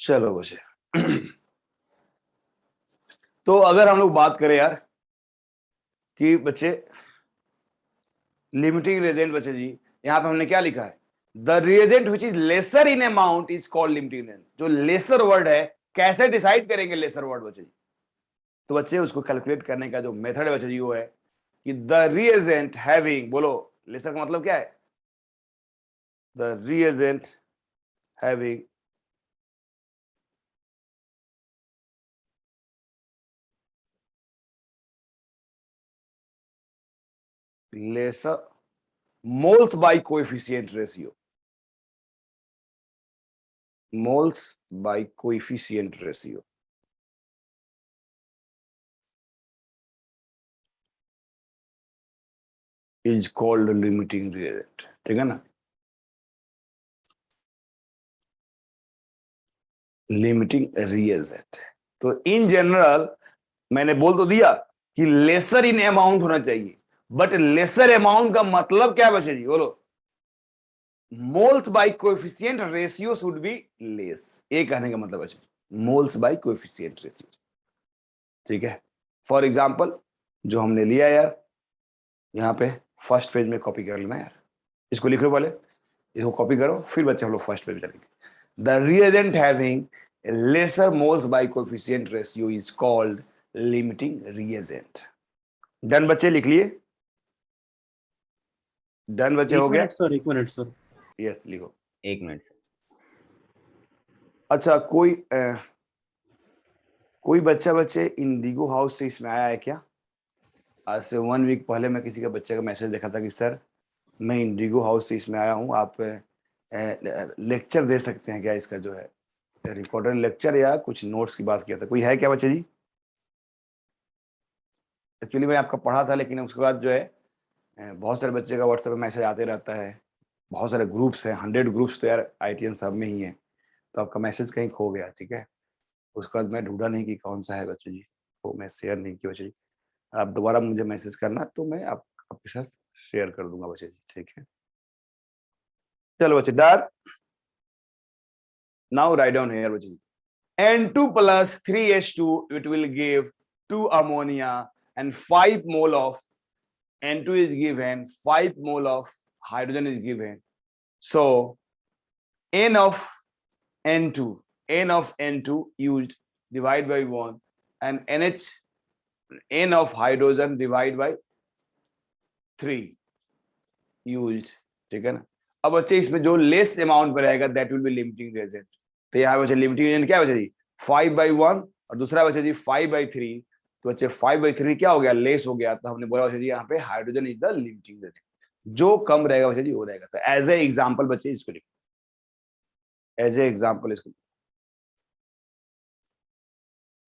चलो बच्चे तो अगर हम लोग बात करें यार कि बच्चे लिमिटिंग रिएजेंट, बच्चे जी यहां पे हमने क्या लिखा है, the reagent which is lesser in amount is called limiting reagent. जो लेसर वर्ड है, कैसे डिसाइड करेंगे लेसर वर्ड बच्चे जी? तो बच्चे उसको कैलकुलेट करने का जो मेथड है बच्चे जी वो है कि द रिएजेंट हैविंग, बोलो लेसर का मतलब क्या है, the reagent having lesser moles by coefficient ratio, moles by coefficient ratio is called limiting reagent। ठीक है ना, लिमिटिंग रिएजेंट। तो इन जनरल मैंने बोल तो दिया कि लेसर इन अमाउंट होना चाहिए, बट लेसर अमाउंट का मतलब क्या बचे जी, बोलो? Moles bye coefficient ratio should be less, ये कहने का मतलब है मोल्स बाय कोएफिशिएंट रेशियो। ठीक है, फॉर एग्जांपल जो हमने लिया यार, यहाँ पे फर्स्ट पेज में कॉपी कर लेना यार, इसको लिख लो पहले, इसको कॉपी करो, फिर बच्चे हम लोग फर्स्ट पेज चलेंगे। The reagent having laser moles bye coefficient ratio is called limiting reagent. Done बच्चे, लिख लिए? डन बच्चे, हो गया? एक मिनट सर। यस, लिखो। 1 मिनट। अच्छा, कोई बच्चा बच्चे इंडिगो हाउस से इसमें आया है क्या? आज से 1 वीक पहले मैं किसी का बच्चे का मैसेज देखा था कि सर मैं इंडिगो हाउस से इसमें आया हूँ, आप लेक्चर दे सकते हैं क्या, इसका जो है रिकॉर्डेड लेक्चर या कुछ नोट्स की बात किया था। कोई है क्या बच्चे जी? एक्चुअली मैं आपका पढ़ा था, लेकिन उसके बाद जो है बहुत सारे बच्चे का व्हाट्सएप पे मैसेज आते रहता है, बहुत सारे ग्रुप्स हैं, 100 ग्रुप्स तो यार ITN सब में ही है, तो आपका मैसेज कहीं खो गया। ठीक है, उसके बाद मैं ढूंढा नहीं कि कौन सा है बच्चे जी, तो मैं शेयर नहीं किया बच्चे जी। आप दोबारा मुझे मैसेज करना तो मैं आपके साथ शेयर कर दूंगा बच्चे जी। ठीक है, चलो बच्चे, done. Now write down here बच्चे जी, N2 plus 3H2 it will give 2 ammonia and 5 mole of N2 is given, 5 mole of hydrogen is given. So N of N2 used divide by 1 and N of hydrogen divide by 3 used। ठीक है ना? अब बच्चे इसमें जो less amount पर रहेगा that will be limiting reagent. तो यहाँ बच्चे लिमिटिंग रिएजेंट क्या बच्चे जी, 5/1 और दूसरा बच्चे जी 5/3। तो बच्चे 5/3 क्या हो गया, लेस हो गया, तो हमने बोला बच्चे जी यहाँ पे hydrogen is the limiting reagent. जो कम रहेगा बच्चे जी वो रहेगा। तो एज ए एग्जाम्पल बच्चे इसको लिखो, एज ए एग्जाम्पल इसको।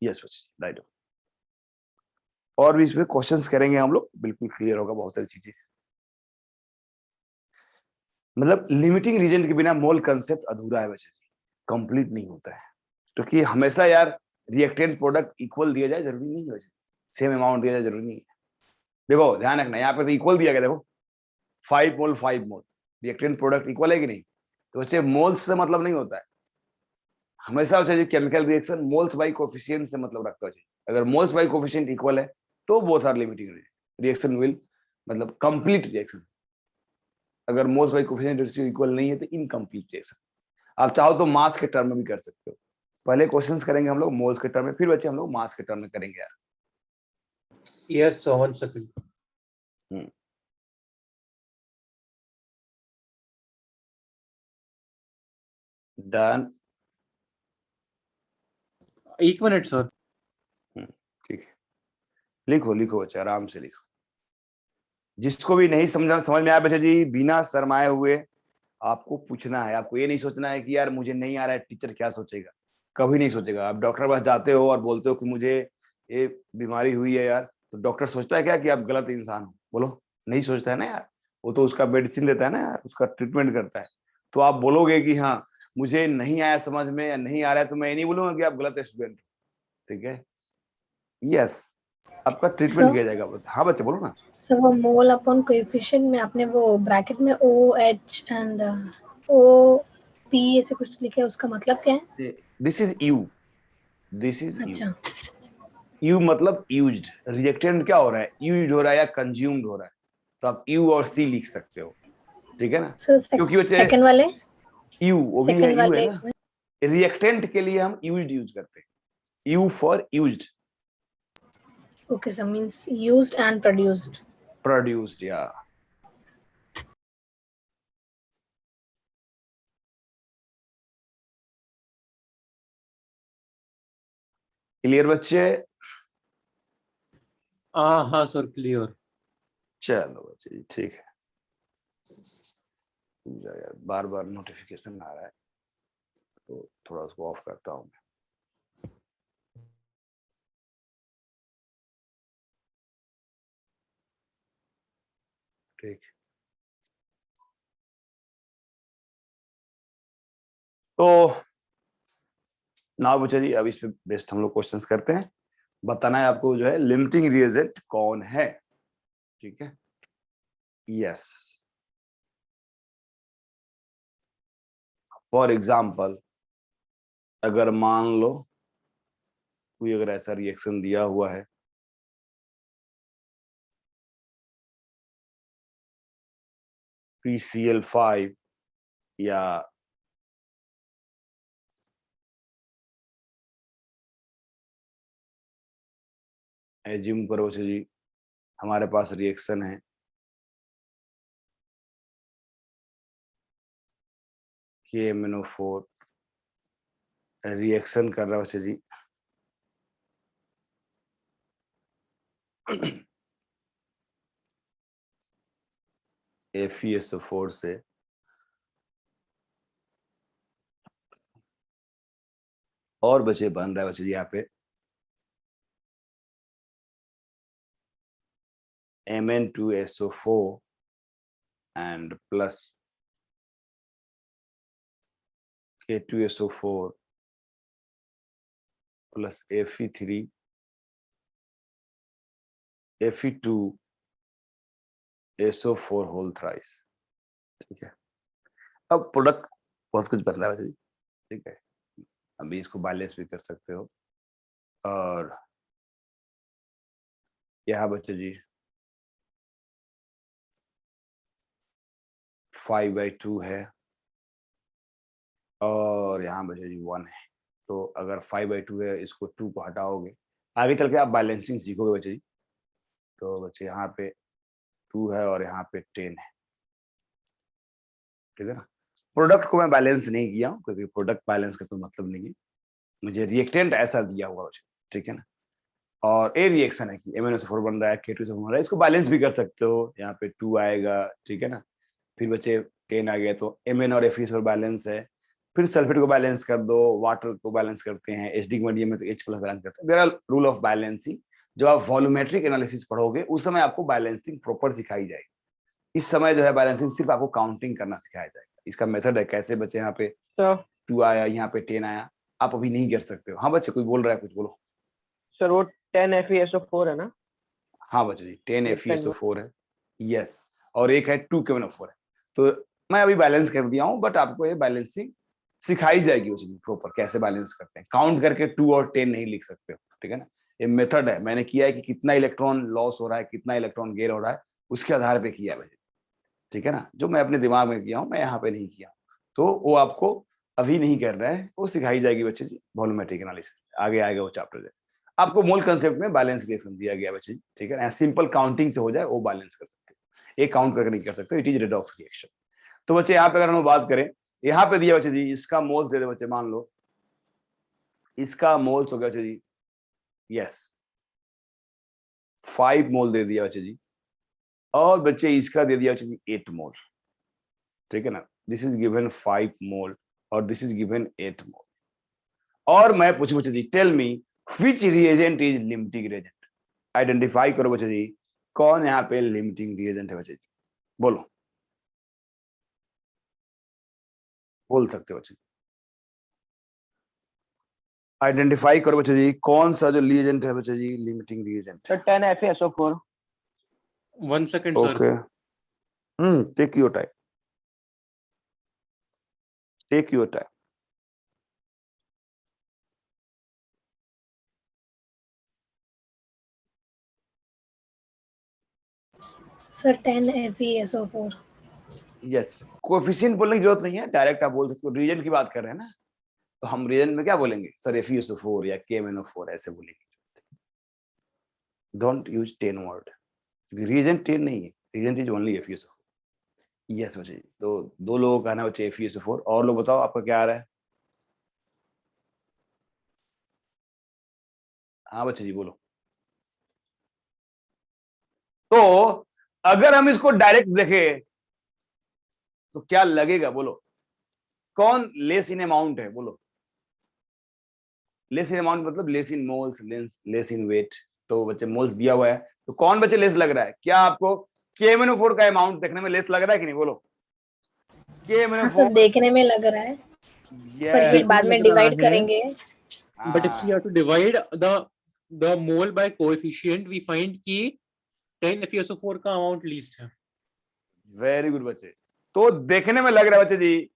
यस बच्चे, राइट। और भी इसमें क्वेश्चंस करेंगे हम लोग, बिल्कुल क्लियर होगा बहुत सारी चीजें। मतलब लिमिटिंग रीजन के बिना मोल कंसेप्ट अधूरा है बच्चे, कंप्लीट नहीं होता है। क्योंकि हमेशा यार रिएक्टेंट प्रोडक्ट इक्वल दिया जाए जरूरी नहीं है वैसे, सेम अमाउंट दिया जाए जरूरी नहीं है। देखो ध्यान रखना, यहाँ पे तो इक्वल दिया गया, देखो 5 मोल 5 मोल, रिएक्टेंट प्रोडक्ट इक्वल है कि नहीं? तो बच्चे मोल्स से मतलब नहीं होता है, हमेशा जो chemical reaction moles by coefficient से मतलब रखता है। अगर मोल्स बाई कोफिशिएंट इक्वल है तो both are limiting reaction will मतलब कंप्लीट रिएक्शन। अगर moles by coefficient ratio equal नहीं है तो इनकम्प्लीट रिएक्शन। आप चाहो तो मास के टर्म में भी कर सकते हो। पहले क्वेश्चंस करेंगे हम लोग मोल्स के टर्म में, फिर बच्चे हम लोग मास के टर्म में करेंगे यार। Yes sir, 1 second. Done. 1 minute sir. ठीक है, लिखो लिखो बच्चे, आराम से लिखो। जिसको भी नहीं समझ में आया बच्चे जी, बिना शर्माए हुए आपको पूछना है। आपको ये नहीं सोचना है कि यार मुझे नहीं आ रहा है, टीचर क्या सोचेगा, कभी नहीं सोचेगा। आप डॉक्टर के पास जाते हो और बोलते हो कि मुझे ये बीमारी हुई है यार, तो डॉक्टर सोचता है क्या कि आप गलत इंसान हो? बोलो, नहीं सोचता है ना यार। वो तो उसका मेडिसिन देता है ना यार, उसका ट्रीटमेंट करता है। तो आप बोलोगे कि हाँ मुझे नहीं आया समझ में या नहीं आ रहा है, तो मैं ये नहीं बोलूंगा कि आप गलत स्टूडेंट हो। ठीक है, यस, आपका ट्रीटमेंट किया जाएगा। हाँ बच्चे बोलो ना। सर वो मोल अपॉन कोएफिशिएंट में आपने वो ब्रैकेट में OH एंड OP ऐसे कुछ लिखा है, उसका मतलब क्या है? This is you, this is you. अच्छा यू मतलब यूज्ड, रिएक्टेंट क्या हो रहा है, यूज्ड हो रहा है या कंज्यूम्ड हो रहा है, तो आप यू और सी लिख सकते हो, ठीक है ना। सर क्योंकि बच्चे सेकंड वाले, यू वो भी है, सेकंड यू है वाले ना। इसमें रिएक्टेंट के लिए हम यूज्ड यूज करते हैं, you for used, okay sir means used and produced. Produced या। क्लियर बच्चे? हाँ सर क्लियर। चलो बच्चे जी ठीक है। यार बार बार नोटिफिकेशन आ रहा है तो थोड़ा उसको ऑफ करता हूँ मैं। ठीक, तो नाउ बच्चे जी अब इस पे बेस्ड हम लोग क्वेश्चंस करते हैं। बताना है आपको जो है लिमिटिंग रिएजेंट कौन है, ठीक है। यस, फॉर एग्जाम्पल अगर मान लो कोई अगर ऐसा रिएक्शन दिया हुआ है, PCl5 या एज्यूम करो जी हमारे पास रिएक्शन है KMnO4 रिएक्शन कर रहा है जी FeSO4 से और बचे बन रहा है जी यहाँ पे Mn2SO4 and plus K2SO4 plus Fe3 Fe2SO4 whole thrice, ठीक है। अब प्रोडक्ट बहुत कुछ बदला है जी, ठीक है। अभी इसको बैलेंस भी कर सकते हो और यहाँ बच्चे जी 5/2 है और यहाँ बचे जी 1 है। तो अगर 5/2 है इसको 2 को हटाओगे, आगे चल के आप बैलेंसिंग सीखोगे बच्चे जी। तो बच्चे यहाँ पे 2 है और यहाँ पे 10 है, ठीक है ना। प्रोडक्ट को मैं बैलेंस नहीं किया हूँ क्योंकि प्रोडक्ट बैलेंस का कोई मतलब नहीं है, मुझे रिएक्टेंट ऐसा दिया हुआ बच्चे, ठीक है ना। और ए रिएक्शन है कि MnSO4 बन रहा है, K2SO4 बन रहा है, इसको बैलेंस भी कर सकते हो। यहाँ पे 2 आएगा, ठीक है ना। फिर बच्चे 10 आ गया तो Mn और Fe बैलेंस है। फिर सल्फेट को बैलेंस कर दो, वाटर को बैलेंस करते हैं, एसिडिक मीडियम में तो H प्लस बैलेंस करते हैं। There are rule of balancing. जब आप वॉल्यूमेट्रिक एनालिसिस पढ़ोगे उस समय आपको बैलेंसिंग प्रॉपर सिखाई जाएगी। इस समय जो है बैलेंसिंग सिर्फ आपको काउंटिंग करना सिखाया जाएगा। इसका मेथड है कैसे बच्चे यहाँ पे 2 आया, यहाँ पे 10 आया, आप अभी नहीं कर सकते हो। हाँ बच्चे कोई बोल रहा है, कुछ बोलो। सर वो 10 FeSO4 है ना? हाँ बच्चे जी 10 एक पेन में। FeSO4 है, यस। और एक है 2 KMnO4 है। तो मैं अभी बैलेंस कर दिया हूँ, बट आपको ये बैलेंसिंग सिखाई जाएगी उस प्रॉपर कैसे बैलेंस करते हैं। काउंट करके 2 और 10 नहीं लिख सकते हो, ठीक है ना। ये मेथड है, मैंने किया है कि कितना इलेक्ट्रॉन लॉस हो रहा है, कितना इलेक्ट्रॉन गेन हो रहा है, उसके आधार पे किया है बच्चे, ठीक है ना। जो मैं अपने दिमाग में किया हूँ मैं यहाँ पे नहीं किया, तो वो आपको अभी नहीं कर रहा है, वो सिखाई जाएगी बच्चे जी वॉल्यूमेट्रिक एनालिसिस, आगे आएगा वो चैप्टर। आपको मोल कंसेप्ट में बैलेंस रिएक्शन दिया गया बच्चे, ठीक है ना। सिंपल काउंटिंग से हो जाए वो बैलेंस कर सकते हैं, एक काउंट करके नहीं कर सकते, इट इज रिडॉक्स रिएक्शन। तो बच्चे यहाँ पे अगर हम बात करें, यहाँ पे दिया बच्चे जी इसका मोल्स दे दे बच्चे, मान लो इसका मोल्स हो गया बच्चे जी, यस 5 मोल दे दिया बच्चे जी, और बच्चे इसका दे दिया बच्चे जी 8 मोल, ठीक है ना। दिस इज गिवन 5 मोल और दिस इज गिवन 8 मोल। और मैं पूछूं बच्चे जी tell me which reagent is limiting reagent. Identify करो बच्चे जी कौन यहाँ पे लिमिटिंग रिएजेंट है बच्चे जी, बोलो, बोल सकते हो बच्चे। आइडेंटिफाई करो बच्चे जी कौन सा जो रिएजेंट है बच्चे जी limiting reagent sir 10 FeSO4। 1 second sir. Okay, take your time, take your time. Sir 10 FeSO4। Yes, coefficient बोलने की जरूरत नहीं है, डायरेक्ट आप बोल सकते हो, रीजेंट की बात कर रहे हैं ना, तो हम रीजेंट में क्या बोलेंगे सर, FeSO4 या KMnO4 ऐसे बोलेंगे। डोंट यूज 10 वर्ड, रीजेंट 10 नहीं है, reagent is only FeSO4। Yes बच्चे जी, तो दो लोगों का कहना है बच्चे FeSO4, और लोग बताओ आपका क्या आ रहा है। हाँ बच्चे जी बोलो। तो अगर हम इसको डायरेक्ट देखें तो क्या लगेगा, बोलो कौन लेस इन अमाउंट है, बोलो। लेस इन अमाउंट मतलब less in moles, less in weight. तो बच्चे मोल्स दिया हुआ है, तो कौन बच्चे लेस लग रहा है, क्या आपको KMnO4 का अमाउंट देखने में लेस लग रहा है कि नहीं, बोलो। हाँ सर, KMnO4, देखने में लग रहा है, पर ये यस, देखने बाद में में लग रहा डिवाइड है, करेंगे। but if we have to divide the mole by coefficient, we find कि 10 FeSO4 का अमाउंट लीस्ट है। वेरी गुड बच्चे। तो देखने में लग रहा है बच्चे जी,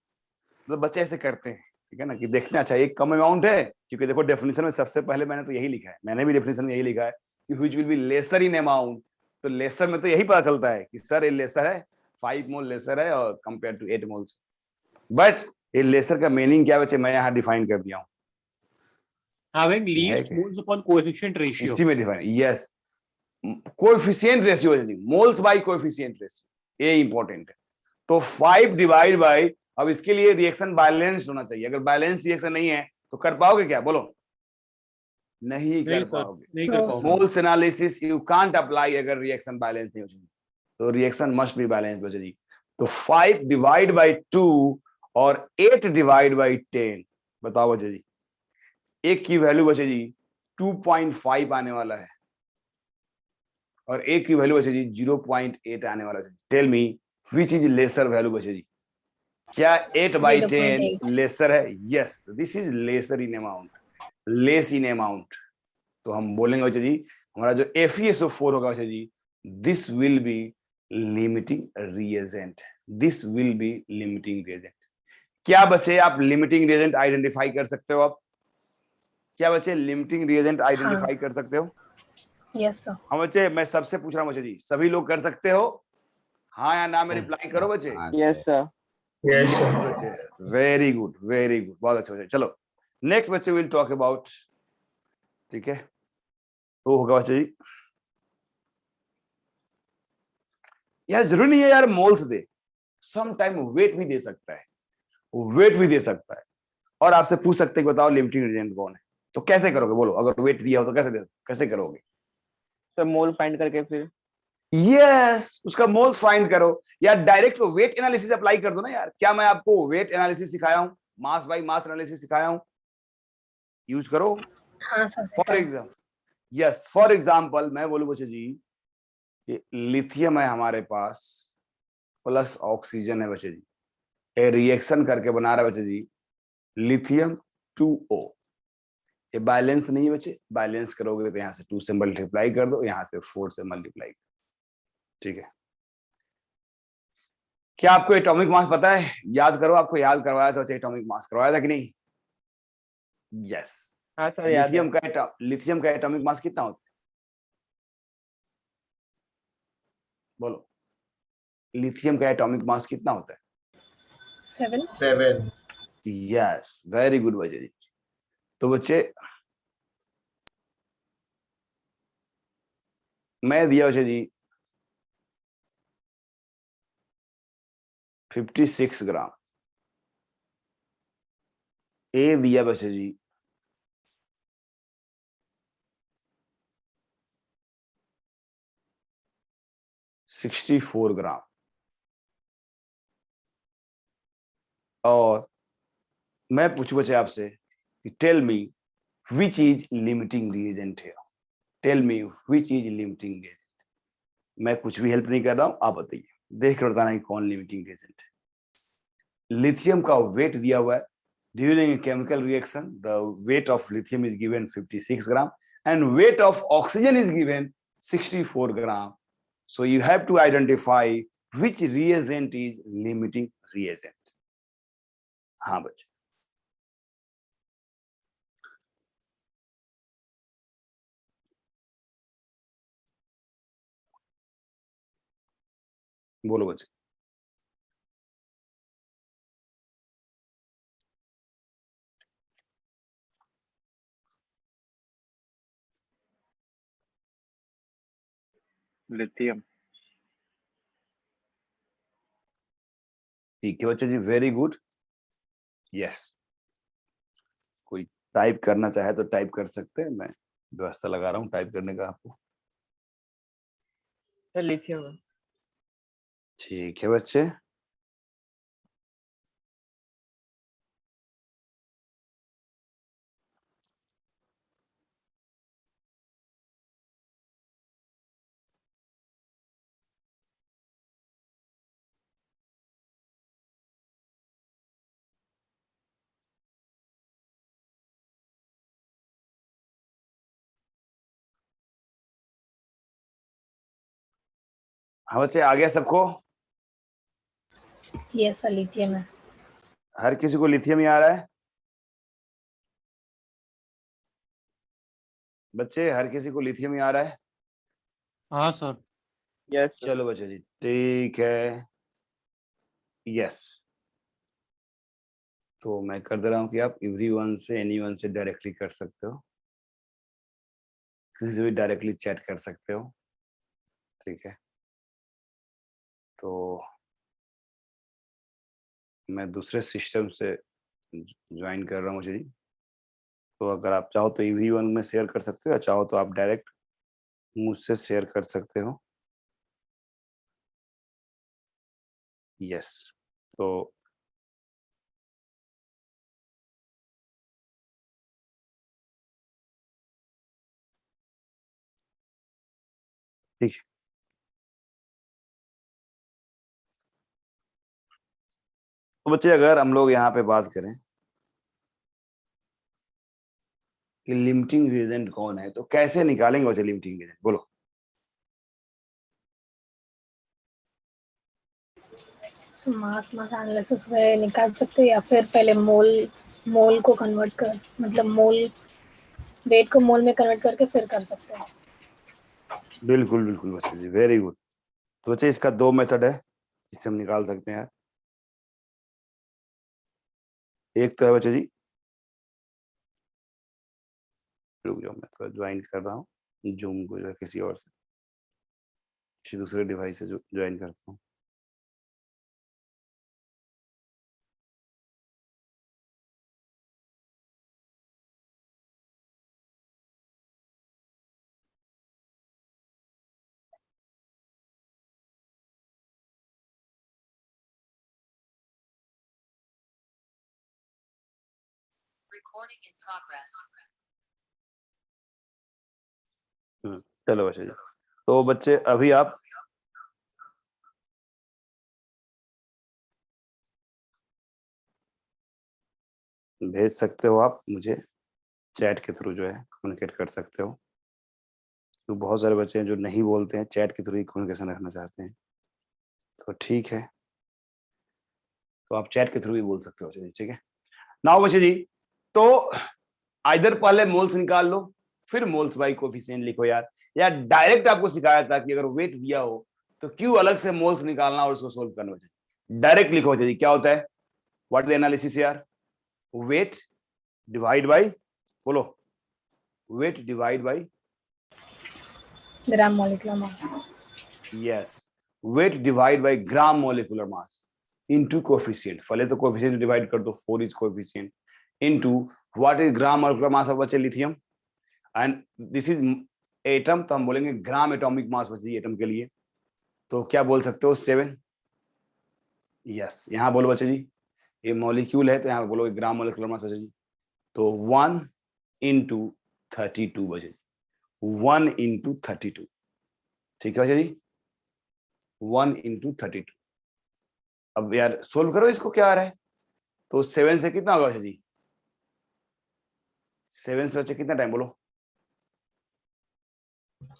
मतलब बच्चे ऐसे करते हैं, ठीक है ना, कि देखना चाहिए कम अमाउंट है, क्योंकि देखो डेफिनेशन में सबसे पहले मैंने तो यही लिखा है, मैंने भी डेफिनेशन में यही लिखा है कि which will be lesser in amount. तो लेसर में तो यही पता चलता है कि सर ये लेसर है, 5 मोल लेसर है और कंपेयर टू 8 मोल्स। बट ये लेसर का मीनिंग क्या बच्चे, मैं यहाँ डिफाइन कर दिया हूँ, Having है least कि moles upon coefficient ratio। इसी में define, yes, coefficient ratio, moles bye coefficient ratio, ये इंपॉर्टेंट है। तो 5 डिवाइड बाय, अब इसके लिए रिएक्शन बैलेंस्ड होना चाहिए, अगर बैलेंस रिएक्शन नहीं है तो कर पाओगे क्या, बोलो। नहीं कर नहीं सर, पाओगे। नहीं कर No, पाओगे। Moles analysis you can't apply अगर रिएक्शन बैलेंस नहीं हो, तो रिएक्शन मस्ट बी बैलेंस बच्चे जी। तो 5 डिवाइड बाय 2 और 8 डिवाइड बाय 10, बताओ बच्चे जी, एक की वैल्यू बच्चे जी 2.5 आने वाला है और एक की वैल्यू बच्चे जी 0.8 आने वाला है। Tell me which is lesser value बच्चे जी, क्या 8 बाई 10 0.8। लेसर है? Yes, this is lesser in amount, less in amount. तो हम बोलेंगे बच्चे जी, हमारा जो FeSO4 होगा बच्चे जी, this will be limiting reagent, this will be limiting reagent. क्या बच्चे आप लिमिटिंग रिएजेंट आइडेंटिफाई कर सकते हो आप? क्या बच्चे लिमिटिंग रिएजेंट हाँ, आइडेंटिफाई कर सकते हो? Yes sir. हाँ बच्चे, मैं सबसे पूछ रहा हूँ बच्चे जी, सभी लोग कर सकते हो? हाँ या ना में रिप्लाई करो बच्चे। Yes sir. यस बच्चे, वेरी गुड, वेरी गुड, बहुत अच्छा बच्चे। चलो नेक्स्ट बच्चे विल टॉक अबाउट, ठीक है, तो होगा बच्चे जी, यार जरूरी नहीं है यार मोल्स दे, सम टाइम वेट भी दे सकता है, वेट भी दे सकता है, और आपसे पूछ सकते हैं बताओ लिमिटिंग रिएजेंट कौन है, तो कैसे करोगे, बोलो, अगर वेट दिया हो तो कैसे करोगे? सर मोल फाइंड करके फिर। यस, उसका मोल्स फाइंड करो, या डायरेक्ट वेट एनालिसिस अप्लाई कर दो ना यार। क्या मैं आपको वेट एनालिसिस सिखाया हूं, मास बाय मास एनालिसिस सिखाया हूं? यूज करो। हाँ सर, फॉर सिखाया। एग्जाम्पल, यस, फॉर एग्जाम्पल मैं बोलूं बच्चे जी कि लिथियम है हमारे पास, प्लस ऑक्सीजन है बच्चे जी, ये रिएक्शन करके बना रहा है बच्चे जी लिथियम 2O। ये बैलेंस नहीं है बच्चे, बैलेंस करोगे तो यहाँ से 2 से मल्टीप्लाई कर दो, यहाँ से 4 से मल्टीप्लाई, ठीक है। क्या आपको एटॉमिक मास पता है? याद करो, आपको याद करवाया था बच्चे, एटॉमिक मास करवाया था कि नहीं? यस। हाँ सर याद है। लिथियम का एटॉमिक मास कितना होता है, बोलो, लिथियम का एटॉमिक मास कितना होता है? 7। 7। यस, वेरी गुड बच्चे जी। तो बच्चे मैं दिया बच्चे जी 56 ग्राम, ए दिया बच्चे जी 64 ग्राम, और मैं पूछू बच्चे आपसे कि tell me which is limiting reagent है, tell me which is limiting reagent. मैं कुछ भी हेल्प नहीं कर रहा हूं, आप बताइए, देख कर बताना कि कौन लिमिटिंग रिएजेंट है। लिथियम का वेट दिया हुआ है, during a chemical reaction the weight of lithium is given 56 gram and weight of oxygen is given 64 gram, so you have to identify which reagent is limiting reagent। हाँ बच्चे, बोलो बच्चे। Lithium. ठीक है बच्चे जी, वेरी गुड। यस, कोई type करना चाहे तो टाइप कर सकते हैं, मैं व्यवस्था लगा रहा हूँ टाइप करने का आपको। सर लिथियम है। ठीक है बच्चे, हाँ बच्चे आ गया सबको? यस सर, लिथियम है। हर किसी को लिथियम ही आ रहा है बच्चे? हर किसी को लिथियम ही आ रहा है? हाँ सर। Yes sir. चलो बच्चे जी, ठीक है। यस, तो मैं कर दे रहा हूँ कि आप एवरीवन से, एनीवन से डायरेक्टली कर सकते हो, किसी से भी डायरेक्टली चैट कर सकते हो, ठीक है। तो मैं दूसरे सिस्टम से ज्वाइन कर रहा हूँ जी। तो अगर आप चाहो तो एवरीवन में शेयर कर सकते हो, या चाहो तो आप डायरेक्ट मुझसे शेयर कर सकते हो। यस, तो ठीक है। तो बच्चे अगर हम लोग यहाँ पे बात करें कि लिमिटिंग रीजन कौन है, तो कैसे निकालेंगे बच्चे लिमिटिंग रीजन, बोलो। मास मास एनालिसिस से निकाल सकते हैं, या फिर पहले मोल मोल को कन्वर्ट कर, मतलब मोल वेट को मोल में कन्वर्ट करके फिर कर सकते हैं। बिल्कुल बिल्कुल बच्चे जी, वेरी गुड। तो बच्चे इसका दो मेथड है जिससे हम निकाल सकते हैं यार। एक तो है बच्चे जी, रुक जाओ मैं थोड़ा ज्वाइन कर रहा हूँ जूम को, जो है किसी और से, किसी दूसरे डिवाइस से ज्वाइन करता हूँ। चलो बच्चे जी, तो बच्चे अभी आप भेज सकते हो, आप मुझे चैट के थ्रू जो है कम्युनिकेट कर सकते हो। तो बहुत सारे बच्चे हैं जो नहीं बोलते हैं, चैट के थ्रू ही कम्युनिकेशन रखना चाहते हैं, तो ठीक है, तो आप चैट के थ्रू ही बोल सकते हो बच्चे जी, ठीक है। नाउ बच्चे जी, तो आइदर पहले मोल्स निकाल लो, फिर मोल्स बाई कोफिशिएंट लिखो यार, या डायरेक्ट आपको सिखाया था कि अगर वेट दिया हो तो क्यों अलग से मोल्स निकालना और उसको सोल्व करना बच्चे। डायरेक्ट लिखो बच्चे जी, क्या होता है, व्हाट द एनालिसिस यार, वेट डिवाइड बाई, बोलो, weight divide by, gram molecular mass. Yes, weight divide by gram molecular mass into coefficient. पहले तो कोफिशिएंट डिवाइड कर दो, 4 is coefficient, into what is gram molecular mass of बच्चे lithium, and this is atom, तो हम बोलेंगे ग्राम atomic मास बच्चे atom के लिए, तो क्या बोल सकते हो, 7। यस, यहाँ बोलो बच्चे जी, ये मॉलिक्यूल है तो यहाँ बोलो ग्राम मोलिकुलर मास बच्चे जी, तो 1 इंटू 32 बच्चे, 1 इंटू 32, ठीक है बच्चे जी, 1 इंटू 32। अब यार सोल्व करो इसको, क्या आ रहा है, तो 7 से कितना होगा बच्चे जी, 7 से बच्चे कितना टाइम बोलो,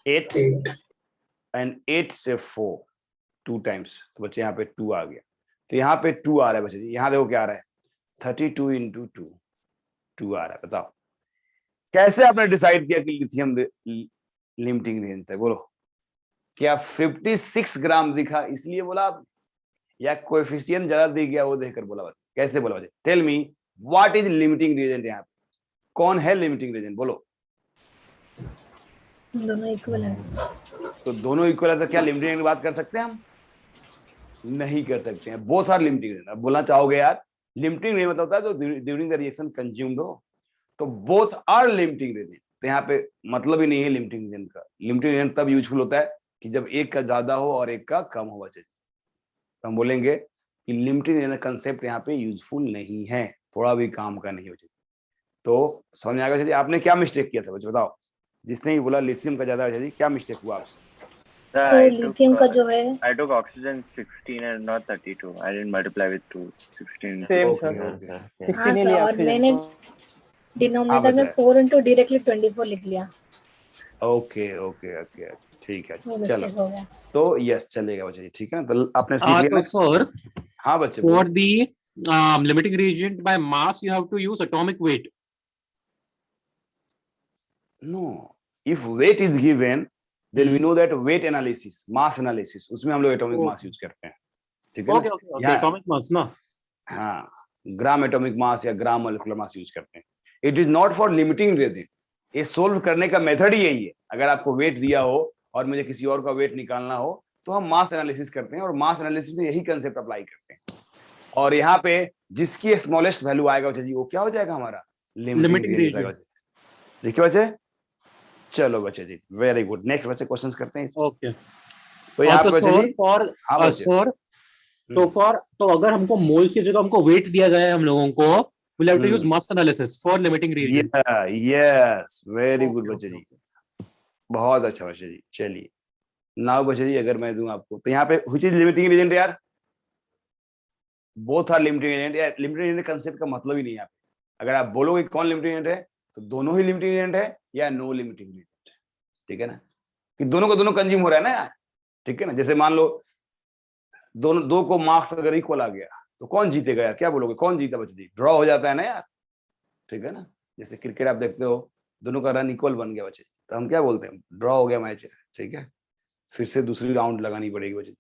8, एंड 8 से 4, 2 टाइम्स, तो बच्चे यहाँ पे 2 आ गया, तो यहाँ पे 2 आ रहा है बच्चे जी, यहाँ देखो क्या आ रहा है, 32 इंटू 2, 2 आ रहा है। बताओ कैसे आपने डिसाइड किया कि लिथियम लिमिटिंग रेंज है, बोलो। क्या 56 ग्राम दिखा इसलिए बोला आप, या कोएफिशिएंट ज्यादा दिख गया वो देखकर बोला? कैसे बोला? Tell me what is limiting reagent? यहाँ पे कौन है लिमिटिंग रीजन? बोलो। दोनों इक्वल है। तो दोनों इक्वल है तो क्या लिमिटिंग रीजन की बात कर सकते हैं हम? नहीं कर सकते हैं। Both are limiting reagent. अब बोलना चाहोगे यार लिमिटिंग रीजन मतलब होता है तो ड्यूरिंग द रिएक्शन कंज्यूम्ड हो, तो बोथ आर लिमिटिंग रीजन। तो यहाँ पे मतलब ही नहीं है लिमिटिंग रीजन का। लिमिटिंग रीजन तब यूजफुल होता है कि जब एक का ज्यादा हो और एक का कम हो बचे। तो हम बोलेंगे कि लिमिटिंग रीजन कंसेप्ट यहाँ पे यूजफुल नहीं है, थोड़ा भी काम का नहीं हो चाहिए। तो समझ में आ गया? आपने क्या मिस्टेक किया था बच्चे बताओ? जिसने ही बोला लिथियम का ज्यादा है, क्या मिस्टेक हुआ आपसे? तो लिथियम का जो है I took oxygen 16 and not 32. I didn't multiply with 2. 16. Same, okay sir. Okay. हाँ 16 ही सर, लिया और oxygen मैंने को। डिनोमिनेटर में बताया। 4 इंटू डायरेक्टली 24 लिख लिया, ओके ओके ओके ठीक है वो चलो। मिस्टेक हो गया। तो यस चलेगा बच्चे, ठीक है ना? तो आपने सीख लिया तो ना? सर हाँ बच्चे for बोलो। the limiting reagent by mass you have to use atomic weight. No, if weight is given then we know that weight analysis, mass analysis, उसमें हम लोग एटॉमिक मास यूज करते हैं, ठीक है Okay, ना? okay, okay. यहाँ Atomic mass ना? हाँ ग्राम एटॉमिक मास या ग्राम मोलिकुलर मास यूज करते हैं। It is not for limiting reagent. ये सोल्व करने का मेथड ही यही है। अगर आपको वेट दिया हो और मुझे किसी और का वेट निकालना हो तो हम मास एनालिसिस करते हैं और मास एनालिसिस में यही कंसेप्ट अप्लाई करते हैं। और यहाँ पे जिसकी स्मॉलेस्ट वैल्यू आएगा बच्चे जी वो क्या हो जाएगा हमारा? Limiting reagent. देखिए बच्चे, चलो बच्चे जी वेरी गुड। नेक्स्ट बच्चे क्वेश्चंस करते हैं। Okay. तो यहाँ पे तो बच्चे सर जी फॉर हाँ बच्चे सर तो अगर हमको मोल्स की जगह हमको वेट दिया गया है हम लोगों को, we'll have to use mass analysis for limiting reagent. Yes very good Okay, बच्चे okay, जी, बहुत अच्छा बच्चे जी। चलिए नाउ बच्चे जी अगर मैं दूं आपको तो यहाँ पे व्हिच इज लिमिटिंग रीजन यार? Both are limiting agent. यार लिमिटिंग एजेंट कंसेप्ट का मतलब ही नहीं है यहाँ पे। अगर आप बोलोगे कौन लिमिटिंग एजेंट है तो दोनों ही लिमिटिंग एजेंट है या नो लिमिटिंग एजेंट, ठीक है ना? कि दोनों को दोनों कंज्यूम हो रहा है ना यार, ठीक है ना? जैसे मान लो दोनों दो को मार्क्स अगर इक्वल आ गया तो कौन जीतेगा यार? क्या बोलोगे कौन जीता बच्चे जी? ड्रॉ हो जाता है ना यार, ठीक है ना? जैसे क्रिकेट आप देखते हो दोनों का रन इक्वल बन गया बच्चे तो हम क्या बोलते हैं? ड्रॉ हो गया मैच, ठीक है? फिर से दूसरी राउंड लगानी पड़ेगी बच्चे,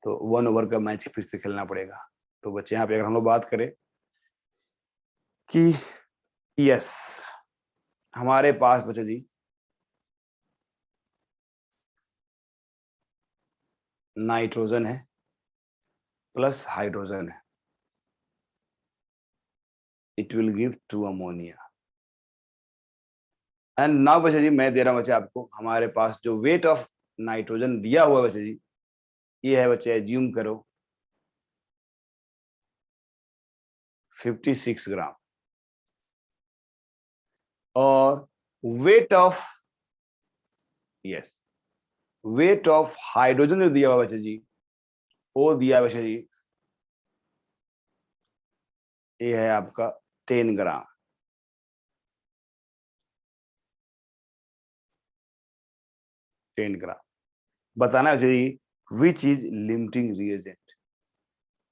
तो 1 ओवर का मैच फिर से खेलना पड़ेगा। तो बच्चे यहाँ पे अगर हम लोग बात करें कि यस हमारे पास बच्चे जी नाइट्रोजन है प्लस हाइड्रोजन है, it will give 2 ammonia. And now बच्चे जी मैं दे रहा हूं बच्चे आपको हमारे पास जो वेट ऑफ नाइट्रोजन दिया हुआ है बच्चे जी, ये है बच्चे एज्यूम करो 56 ग्राम, और wait of weight of hydrogen जो दिया हुआ बच्चे जी वो दिया बच्चे जी ये है आपका 10 ग्राम। बताना है जी which is limiting reagent,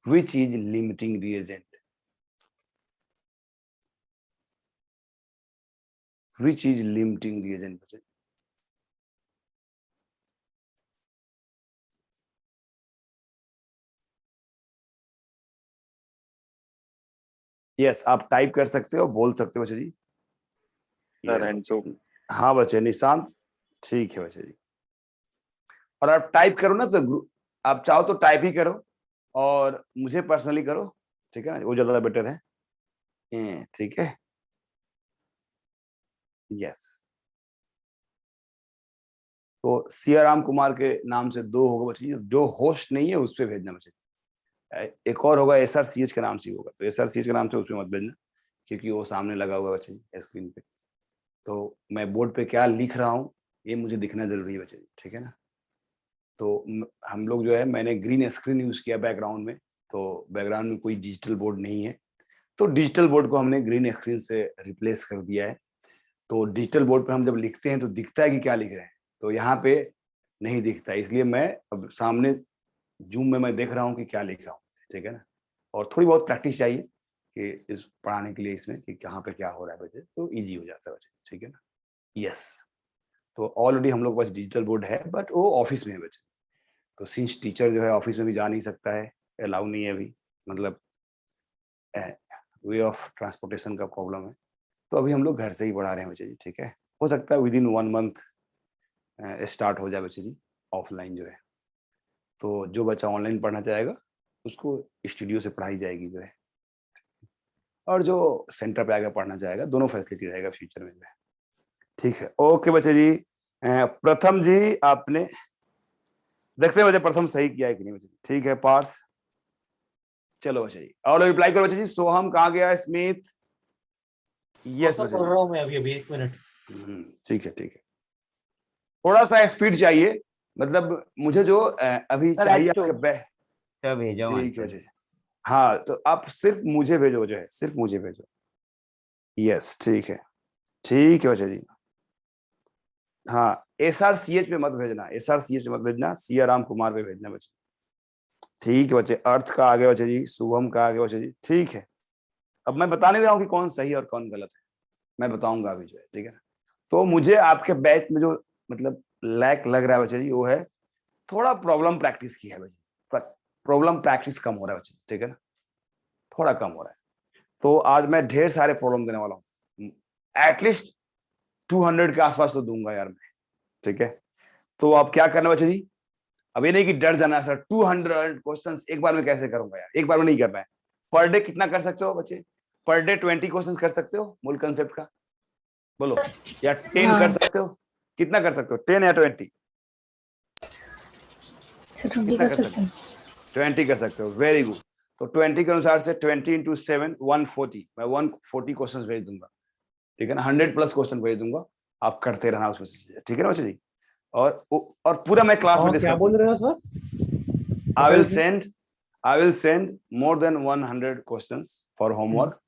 which is limiting reagent, which is limiting reagent बच्चे? यस आप टाइप कर सकते हो, बोल सकते हो बच्चे जी। Sir, Yes, and so हाँ बच्चे निशांत ठीक है बच्चे जी। और आप टाइप करो ना तो आप चाहो तो टाइप ही करो और मुझे पर्सनली करो, ठीक है ना? वो ज्यादा बेटर है, ठीक है? यस तो सियाराम कुमार के नाम से 2 होगा बच्चे, जो होस्ट नहीं है उस पर भेजना बच्चे। एक और होगा SRCH के नाम से होगा, तो SRCH के नाम से उसमें मत भेजना क्योंकि वो सामने लगा हुआ है बच्चे स्क्रीन पे। तो मैं बोर्ड पे क्या लिख रहा हूँ ये मुझे दिखना जरूरी है बच्चे, ठीक है ना? तो हम लोग जो है मैंने ग्रीन स्क्रीन यूज किया बैकग्राउंड में, तो बैकग्राउंड में कोई डिजिटल बोर्ड नहीं है, तो डिजिटल बोर्ड को हमने ग्रीन स्क्रीन से रिप्लेस कर दिया है। तो डिजिटल बोर्ड पर हम जब लिखते हैं तो दिखता है कि क्या लिख रहे हैं, तो यहाँ पे नहीं दिखता, इसलिए मैं अब सामने जूम में मैं देख रहा हूँ कि क्या लिख रहा हूँ, ठीक है ना? और थोड़ी बहुत प्रैक्टिस चाहिए कि इस पढ़ाने के लिए इसमें कि कहाँ पे क्या हो रहा है बच्चे, तो ईजी हो जाता है बच्चे, ठीक है ना? यस तो ऑलरेडी हम लोग के पास डिजिटल बोर्ड है, बट वो ऑफिस में है बच्चे। तो सिंस टीचर जो है ऑफिस में भी जा नहीं सकता है, अलाउ नहीं है अभी, मतलब वे ऑफ ट्रांसपोर्टेशन का प्रॉब्लम है, तो अभी हम लोग घर से ही पढ़ा रहे हैं बच्चे जी। ठीक है, हो सकता है विद इन 1 मंथ स्टार्ट हो जाए बच्चे जी ऑफलाइन जो है। तो जो बच्चा ऑनलाइन पढ़ना चाहेगा उसको स्टूडियो से पढ़ाई जाएगी जो है, और जो सेंटर पे आकर पढ़ना चाहेगा, दोनों फैसिलिटी रहेगा फ्यूचर में जो है। ठीक है, ओके बच्चे जी। प्रथम जी आपने देखते हैं बच्चे प्रथम सही किया है कि नहीं बच्चे जी। ठीक है, पार्स। चलो बच्चे जी और रिप्लाई करो बच्चे जी। सोहम कहाँ गया? स्मिथ? यस बच्चे पढ़ जी। रहा हूँ मैं अभी 1 मिनट। ठीक है ठीक है, थोड़ा सा स्पीड चाहिए, मतलब मुझे जो अभी Sir, चाहिए H2. आपके Sir, भेजा हूँ ठीक है answer. बच्चे। हाँ, तो आप सिर्फ मुझे भेजो जो है, सिर्फ मुझे भेजो। यस ठीक है, ठीक है बच्चे जी। हाँ, SRCH पे मत भेजना, SRCH पे मत भेजना, सिया राम कुमार पे भेजना बच्चे। ठीक है बच्चे, अर्थ का आगे बच्चे जी, शुभम का आगे बच्चे जी। ठीक है, अब मैं बता नहीं रहा हूँ कि कौन सही और कौन गलत है, मैं बताऊंगा अभी जो है। ठीक है ना, तो मुझे आपके बैच में जो मतलब लैक लग रहा है बच्चे जी, वो है थोड़ा प्रॉब्लम प्रैक्टिस की है बच्चे, प्रॉब्लम प्रैक्टिस कम हो रहा है बच्चे। ठीक है ना, थोड़ा कम हो रहा है। तो आज मैं ढेर सारे प्रॉब्लम देने वाला हूँ, एटलीस्ट 200 के आसपास तो दूंगा यार मैं। ठीक है, तो आप क्या करना बच्चे जी, अब ये नहीं कि डर जाना सर 200 क्वेश्चंस एक बार में कैसे करूंगा यार, एक बार में नहीं करना है। पर डे कितना कर सकते हो बच्चे? पर डे 20 क्वेश्चंस कर सकते हो मूल कंसेप्ट का, बोलो, या 10 कर हाँ सकते हो? कितना कर सकते हो, 10 या 20? सर 20 कितना कर कर सकते सकते हो? हैं। 20 कर सकते हो, वेरी गुड। तो 20 के अनुसार से 20 इंटू 7 140, मैं 140 क्वेश्चन भेज दूंगा। ठीक है ना, 100 प्लस क्वेश्चन भेज दूंगा, आप करते रहना उसमें से। ठीक है ना बच्चे जी, और पूरा मैं क्लास में हाँ, क्या डिस्कस बोल रहे हो सर? आई विल बताइए please। Send I will send more than 100 questions for homework.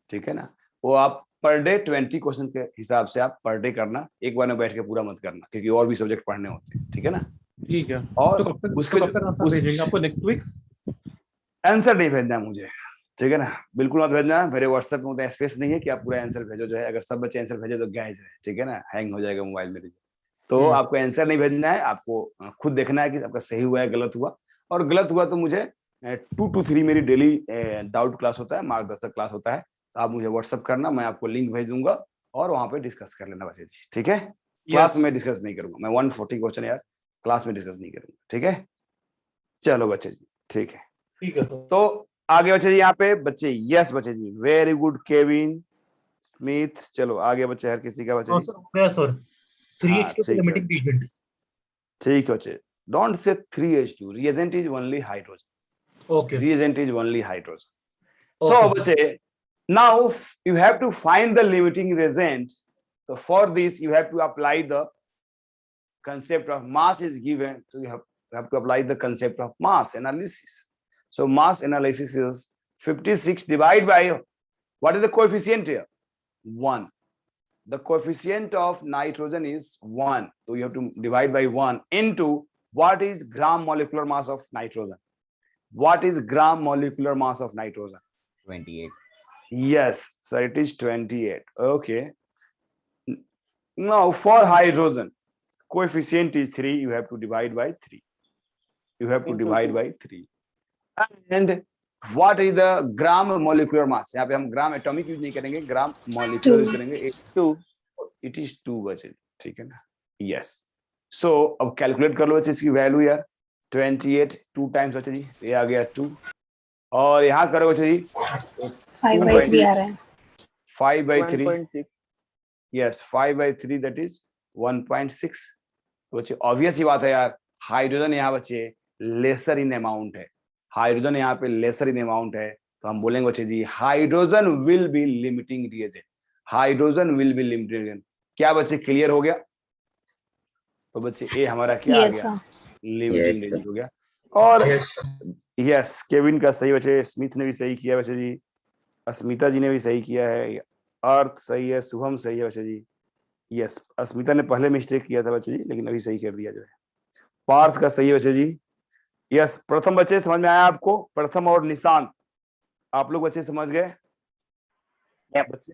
ठीक है ना, वो आप पर डे 20 क्वेश्चन के हिसाब से आप पर डे करना, एक बार में बैठ के पूरा मत करना, क्योंकि और भी सब्जेक्ट पढ़ने होते हैं। ठीक है ना, ठीक है, और तो उसके कब तक आंसर उस भेजेंगे आपको? Next week? आंसर नहीं भेजना है मुझे। ठीक है ना, बिल्कुल मत भेजना, मेरे व्हाट्सएप में उतना स्पेस नहीं है कि आप पूरा आंसर भेजो जो है। अगर सब बच्चे आंसर भेजे तो गए जो है। ठीक है ना, हैंग हो जाएगा मोबाइल मेरे। तो आपको आंसर नहीं भेजना है, आपको खुद देखना है कि आपका सही हुआ है गलत हुआ। और गलत हुआ तो मुझे 2 to 3 मेरी डेली डाउट क्लास होता है, मार्गदर्शक क्लास होता है, तो आप मुझे व्हाट्सअप करना, मैं आपको लिंक भेज दूंगा और वहां पे डिस्कस कर लेना बच्चे। ठीक है, क्लास में डिस्कस नहीं करूंगा मैं, 140 क्वेश्चन यार क्लास में डिस्कस नहीं करूंगा। ठीक है, चलो बच्चे जी, ठीक है। ठीक है सर। तो आगे बच्चे जी, यहाँ पे बच्चे, यस बच्चे जी, वेरी गुड केविन स्मिथ। चलो आगे बच्चे, हर किसी का बच्चे हाँ जी। सर, हो गया सर। हाँ 3H2 ठीक है, लिमिटिंग रीजन। ठीक है बच्चे, don't say 3H2, reagent is only hydrogen, okay reagent is only hydrogen. So okay sir. बच्चे, now you have to find the limiting reagent. So for this you have to apply the concept of mass is given, so you have to apply the concept of mass analysis. So mass analysis is 56 divided by, what is the coefficient here? 1. The coefficient of nitrogen is 1, so you have to divide by 1 into what is gram molecular mass of nitrogen. What is gram molecular mass of nitrogen? 28. Yes, so it is 28. Okay, now for hydrogen, coefficient is 3, you have to divide by 3. You have to divide by 3. And what is the gram molecular mass? यहाँ पे हम gram atomic use नहीं करेंगे, gram molecular use करेंगे। 2, it is 2 बचे। ठीक है ना, यस। सो अब कैलकुलेट कर लो बच्चे इसकी वैल्यू यार, 28 2 टाइम्स बचे जी, ये आ गया 2, और यहाँ करो बच्चे जी 5/3 आ रहा है। 5/3, 1.6. Yes 5/3 that is 1.6। बच्चे ऑब्वियस ही बात है यार, हाइड्रोजन यहाँ बच्चे लेसर इन अमाउंट है, हाइड्रोजन यहाँ पे लेसर इन अमाउंट है, तो हम बोलेंगे बच्चे जी hydrogen will be limiting reagent, hydrogen will be limiting reagent. क्या बच्चे क्लियर हो गया? तो बच्चे ए हमारा क्या आ यस गया, सर। लिमिटिंग रिएजेंट हो गया। और यस केविन का सही बच्चे, स्मिथ ने भी सही किया बच्चे जी, अस्मिता जी ने भी सही किया है, अर्थ सही है, शुभम सही है बच्चे जी। यस, अस्मिता ने पहले मिस्टेक किया था बच्चे जी, लेकिन अभी सही कर दिया जो है। पार्थ का सही है बच्चे जी। यस, प्रथम बच्चे समझ में आया आपको? प्रथम और निशांत, आप लोग बच्चे समझ गए? Yep. बच्चे,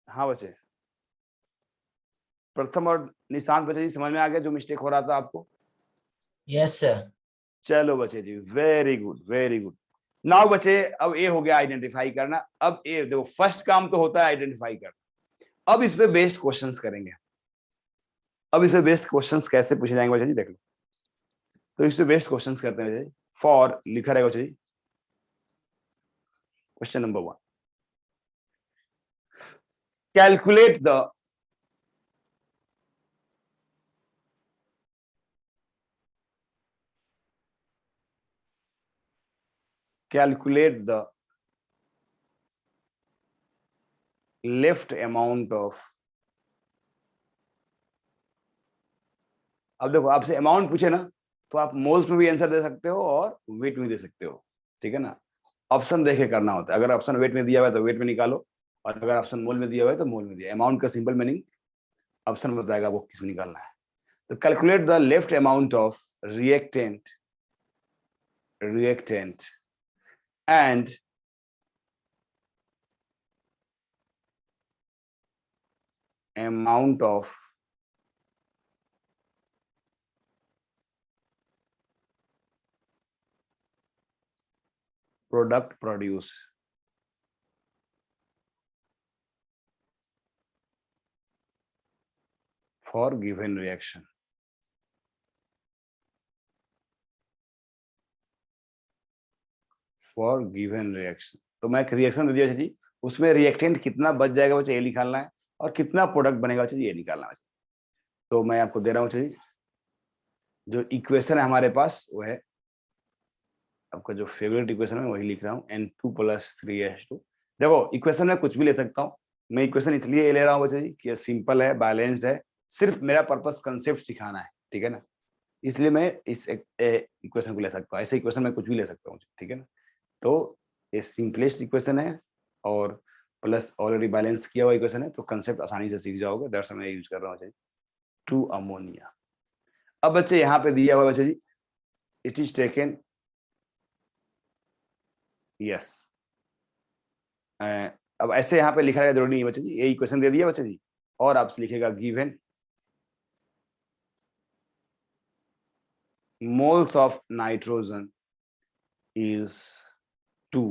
हाँ बच्चे, प्रथम और निशांत बच्चे जी समझ में आ गया जो मिस्टेक हो रहा था आपको? Yes sir. चलो बच्चे जी, very good very good. Now बच्चे, अब ए हो गया आइडेंटिफाई करना। अब ए देखो, फर्स्ट काम तो होता है आइडेंटिफाई करना। अब इस पे बेस्ड क्वेश्चंस करेंगे। अब इस पे बेस्ड क्वेश्चंस कैसे पूछे जाएंगे बच्चे जी, देख लो। तो इस पे बेस्ड क्वेश्चंस करते हैं बच्चे जी। फॉर लिखा रहेगा बच्चे जी, question number 1, calculate the left amount of. अब देखो, आपसे अमाउंट पूछे ना, तो आप मोल्स में भी आंसर दे सकते हो और वेट में दे सकते हो, ठीक है ना। ऑप्शन देखे करना होता है। अगर ऑप्शन वेट में दिया हुआ है तो वेट में निकालो, और अगर ऑप्शन मोल में दिया हुआ है तो मोल में दिया। अमाउंट का सिंपल मीनिंग ऑप्शन बताएगा वो किस में निकालना है। तो calculate the left amount of reactant and amount of product produce for given reaction। For given reaction, तो मैं एक रिएक्शन दे दिया जी, उसमें रिएक्टेंट कितना बच जाएगा बच्चे ये निकालना है, और कितना प्रोडक्ट बनेगा बच्चे ये निकालना है। तो मैं आपको दे रहा हूँ जी, जो इक्वेशन है हमारे पास वो है आपका जो फेवरेट इक्वेशन है वही लिख रहा हूँ, N2 + 3H2। देखो, इक्वेशन में कुछ भी ले सकता हूँ। मैं इक्वेशन इसलिए ले रहा हूँ बच्चे जी कि ये सिंपल है, बैलेंस्ड है, सिर्फ मेरा पर्पस कंसेप्ट सिखाना है, ठीक है ना। इसलिए मैं इस इक्वेशन को ले सकता हूँ। ऐसे इक्वेशन में कुछ भी ले सकता हूँ, ठीक है ना। तो ये सिंपलेस्ट इक्वेशन है और प्लस ऑलरेडी बैलेंस किया हुआ इक्वेशन है, तो कंसेप्ट आसानी से सीख जाओगे। दैट्स मैं यूज कर रहा हूँ टू अमोनिया। अब बच्चे यहाँ पे दिया हुआ बच्चे जी, इट इज टेकन, यस। अब ऐसे यहाँ पे लिखा है जरूरी नहीं है बच्चे जी, ये इक्वेशन दे दिया बच्चे जी, और आपसे लिखेगा given moles of nitrogen is 2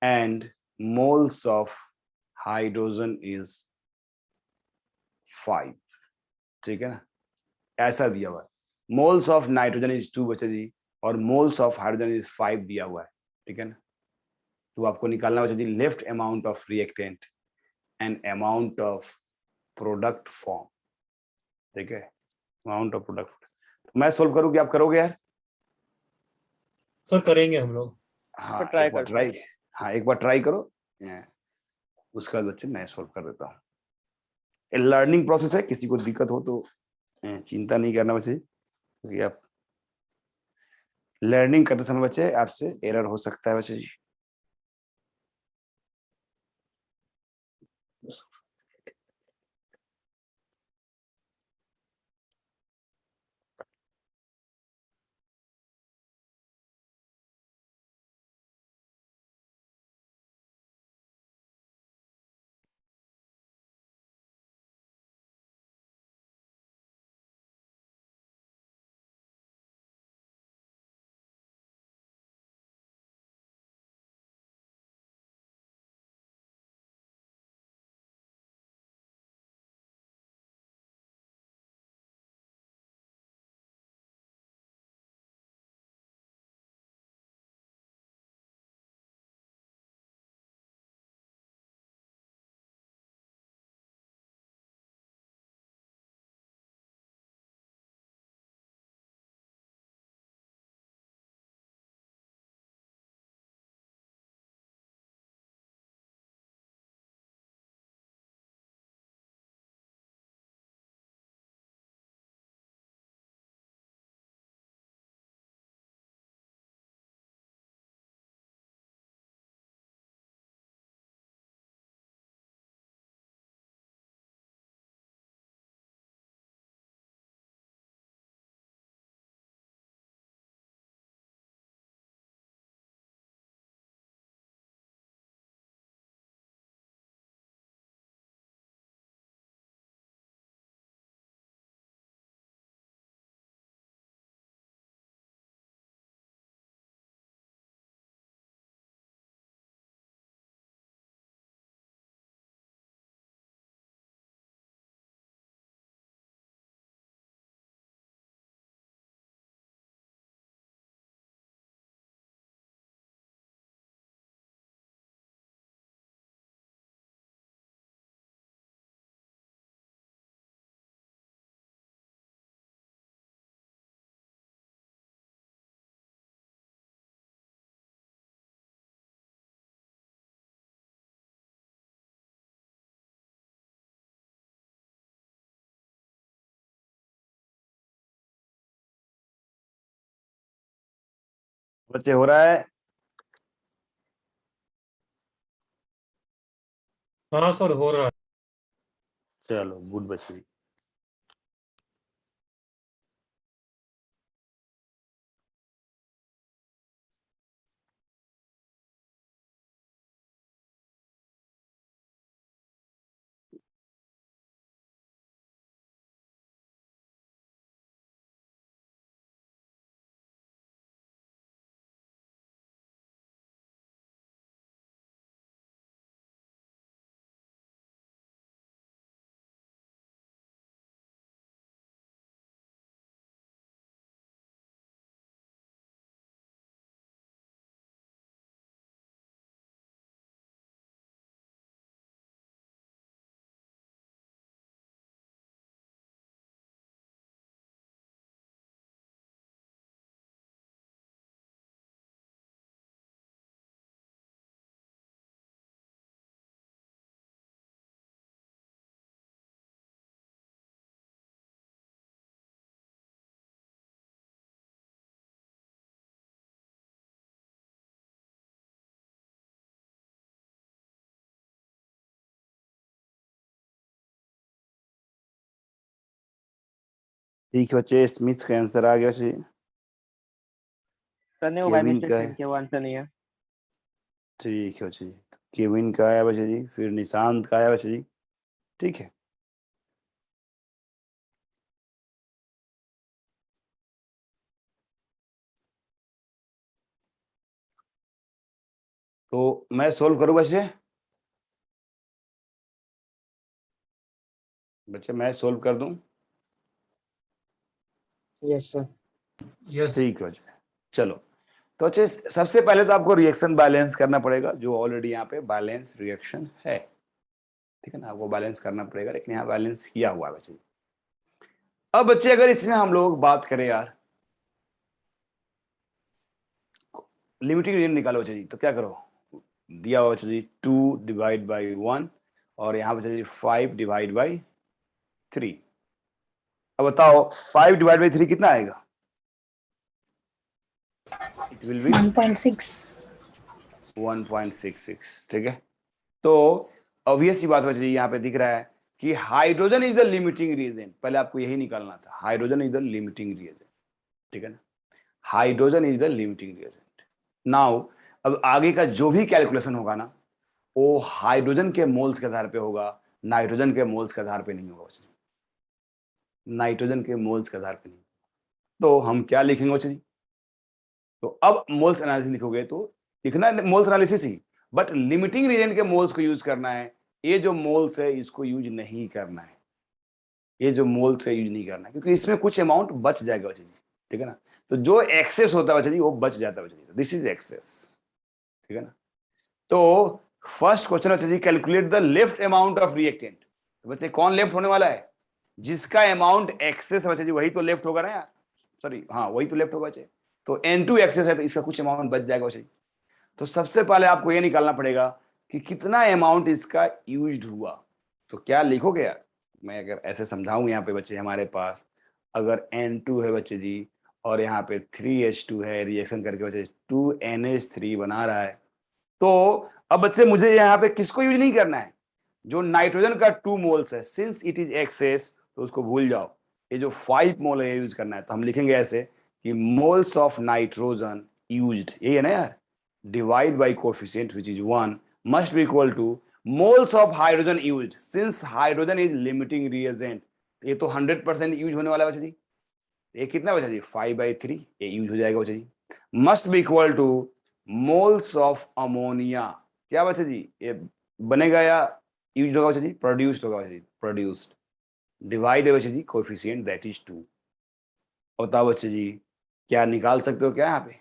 and moles of hydrogen is 5, ठीक है ना। ऐसा दिया हुआ है, मोल्स ऑफ नाइट्रोजन इज 2 बच्चे जी, और मोल्स ऑफ हाइड्रोजन इज 5 दिया हुआ है, ठीक है ना। तो आपको निकालना बच्चे जी left amount of reactant and amount of product form, ठीक है, अमाउंट ऑफ प्रोडक्ट। तो मैं सोल्व करूँ कि आप करोगे यार? सर करेंगे हम लोग। हाँ, ट्राई एक बार करते हैं। ट्राई, हाँ एक बार ट्राई करो, उसके बाद बच्चे मैं सोल्व कर देता हूँ। लर्निंग प्रोसेस है, किसी को दिक्कत हो तो चिंता नहीं करना बच्चे, क्योंकि आप लर्निंग करते समय बच्चे आपसे एरर हो सकता है बच्चे जी। बच्चे हो रहा है? हाँ सर हो रहा है। चलो गुड बच्चे। ठीक है बच्चे, स्मिथ का आंसर आ गया बच्चे। सर ने वो बाय केविन मिस्टेक का सेंड है। किया, वो आंसर नहीं है। ठीक है बच्चे जी। केविन का आया बच्चे जी, फिर निशांत का आया बच्चे जी। ठीक है, तो मैं सोल्व करूँ बच्चे? बच्चे मैं सोल्व कर दूं? Yes sir. यस ठीक है बच्चे, चलो। तो अच्छे, सबसे पहले तो आपको रिएक्शन बैलेंस करना पड़ेगा, जो ऑलरेडी यहाँ पे बैलेंस रिएक्शन है। ठीक है ना, आपको बैलेंस करना पड़ेगा, लेकिन यहाँ बैलेंस किया हुआ है बच्चे। अब बच्चे अगर इसमें हम लोग बात करें यार, लिमिटिंग रेंज निकालो बच्चे जी, तो क्या करो? दिया हुआ बच्चे जी 2 डिवाइड बाई 1, और यहाँ बच्चे जी 5 डिवाइड बाई 3। अब बताओ 5 डिवाइड बाई 3 कितना आएगा? It will B 1.6। 1.66। ठीक है, तो ऑब्वियस सी बात बच्चे जी, यहाँ पे दिख रहा है कि hydrogen is the limiting reagent. पहले आपको यही निकालना था, hydrogen is the limiting reagent. ठीक है ना, hydrogen is the limiting reagent. Now अब आगे का जो भी कैलकुलेशन होगा ना, वो हाइड्रोजन के मोल्स के आधार पे होगा, नाइट्रोजन के मोल्स के आधार पे नहीं होगा बच्चे जी। नाइट्रोजन के मोल्स के आधार पे नहीं। तो हम क्या लिखेंगे बच्चे जी? तो अब मोल्स एनालिसिस लिखोगे तो लिखना मोल्स एनालिसिस ही, बट लिमिटिंग रीजेंट के मोल्स को यूज करना है। ये जो मोल्स है इसको यूज नहीं करना है, ये जो मोल्स है यूज नहीं करना है, क्योंकि इसमें कुछ अमाउंट बच जाएगा बच्चे जी। ठीक है ना, तो जो एक्सेस होता है बच्चे जी वो बच जाता है बच्चे जी, दिस इज एक्सेस। ठीक है ना, तो फर्स्ट क्वेश्चन बच्चे जी, calculate the left amount of reactant. तो बच्चे कौन लेफ्ट होने वाला है? जिसका अमाउंट एक्सेस है बच्चे जी, वही तो लेफ्ट होगा ना यार। सॉरी, हाँ वही तो लेफ्ट होगा बच्चे। तो N2 एक्सेस है, तो इसका कुछ अमाउंट बच जाएगा बच्चे जी। तो सबसे पहले आपको ये निकालना पड़ेगा कि कितना अमाउंट इसका यूज्ड हुआ। तो क्या लिखोगे यार? मैं अगर ऐसे समझाऊं यहाँ पे बच्चे, हमारे पास अगर N2 है बच्चे जी, और यहाँ पे 3H2 है, रिएक्शन करके बच्चे 2NH3 बना रहा है। तो अब बच्चे मुझे यहाँ पे किसको यूज नहीं करना है? जो नाइट्रोजन का 2 मोल्स है, सिंस इट इज एक्सेस तो उसको भूल जाओ। ये जो 5 मोल है ये यूज करना है, तो हम लिखेंगे ऐसे कि मोल्स ऑफ नाइट्रोजन यूज्ड, यही है ना यार, divide by coefficient which is 1 must be equal to moles of hydrogen used, since hydrogen is limiting reagent. ये तो 100% यूज होने वाला है बच्चा जी। ये कितना बचा जी? 5/3, ये यूज हो जाएगा बच्चा जी। Must be equal to moles of ammonia, क्या बच्चा जी ये बनेगा या यूज होगा बच्चा जी? प्रोड्यूस्ड होगा बच्चा जी, प्रोड्यूस्ड, डिवाइड है बच्चा जी कोएफिशिएंट दैट इज 2। बताओ बच्चे जी, क्या निकाल सकते हो क्या यहाँ पे?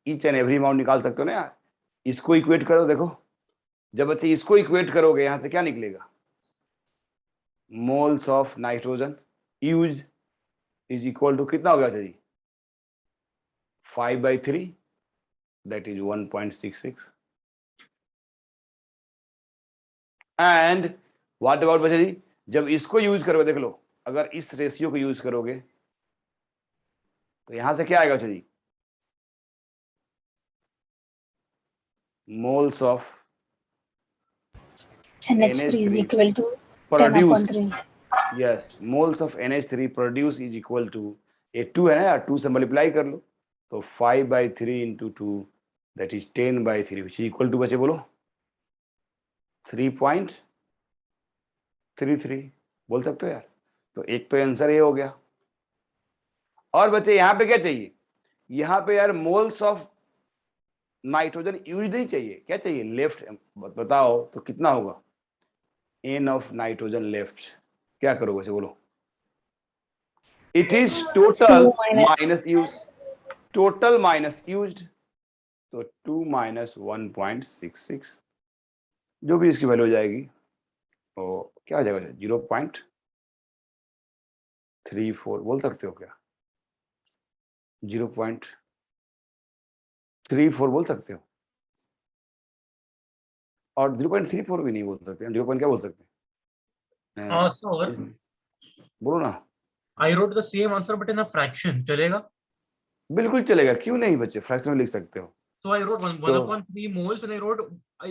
ईच एंड एवरी अमाउंट निकाल सकते हो ना यार। इसको इक्वेट करो, देखो जब बच्चे इसको इक्वेट करोगे यहाँ से क्या निकलेगा? Moles of nitrogen use is equal to कितना हो गया बच्चा जी? 5/3, that is 1.66। And what about बच्चा जी, जब इसको यूज करोगे, देख लो अगर इस रेशियो को यूज करोगे तो यहां से क्या आएगा बच्चा जी? moles of NH3 is NH3 equal to 10 produced, upon 3. yes, moles of NH3 produced is equal to, ये 2 है ना यार, 2 से मल्टीप्लाई कर लो तो 5/3 into 2 that is 10/3 which is equal to, बच्चे बोलो 3.33 बोल सकते हो यार। तो एक तो आंसर ये हो गया। और बच्चे यहाँ पे क्या चाहिए, यहाँ पे यार मोल्स ऑफ नाइट्रोजन यूज नहीं चाहिए, क्या चाहिए, लेफ्ट। बताओ तो कितना होगा, एन ऑफ नाइट्रोजन लेफ्ट, क्या करोगे से बोलो। It is total 2 minus minus use, total minus used, तो 2 minus 1.66 जो भी इसकी वैल्यू हो जाएगी तो क्या हो जाएगा, 0.34 बोल सकते हो क्या, 0.34 बोल सकते हो, और 0.34 भी नहीं बोल सकते, 0. क्या बोल सकते हैं, sir, बोलो ना। I wrote the same answer but in a fraction. चलेगा? बिल्कुल चलेगा, क्यों नहीं बच्चे, फ्रैक्शन में लिख सकते हो। So I wrote 1 तो- upon 3 moles and I wrote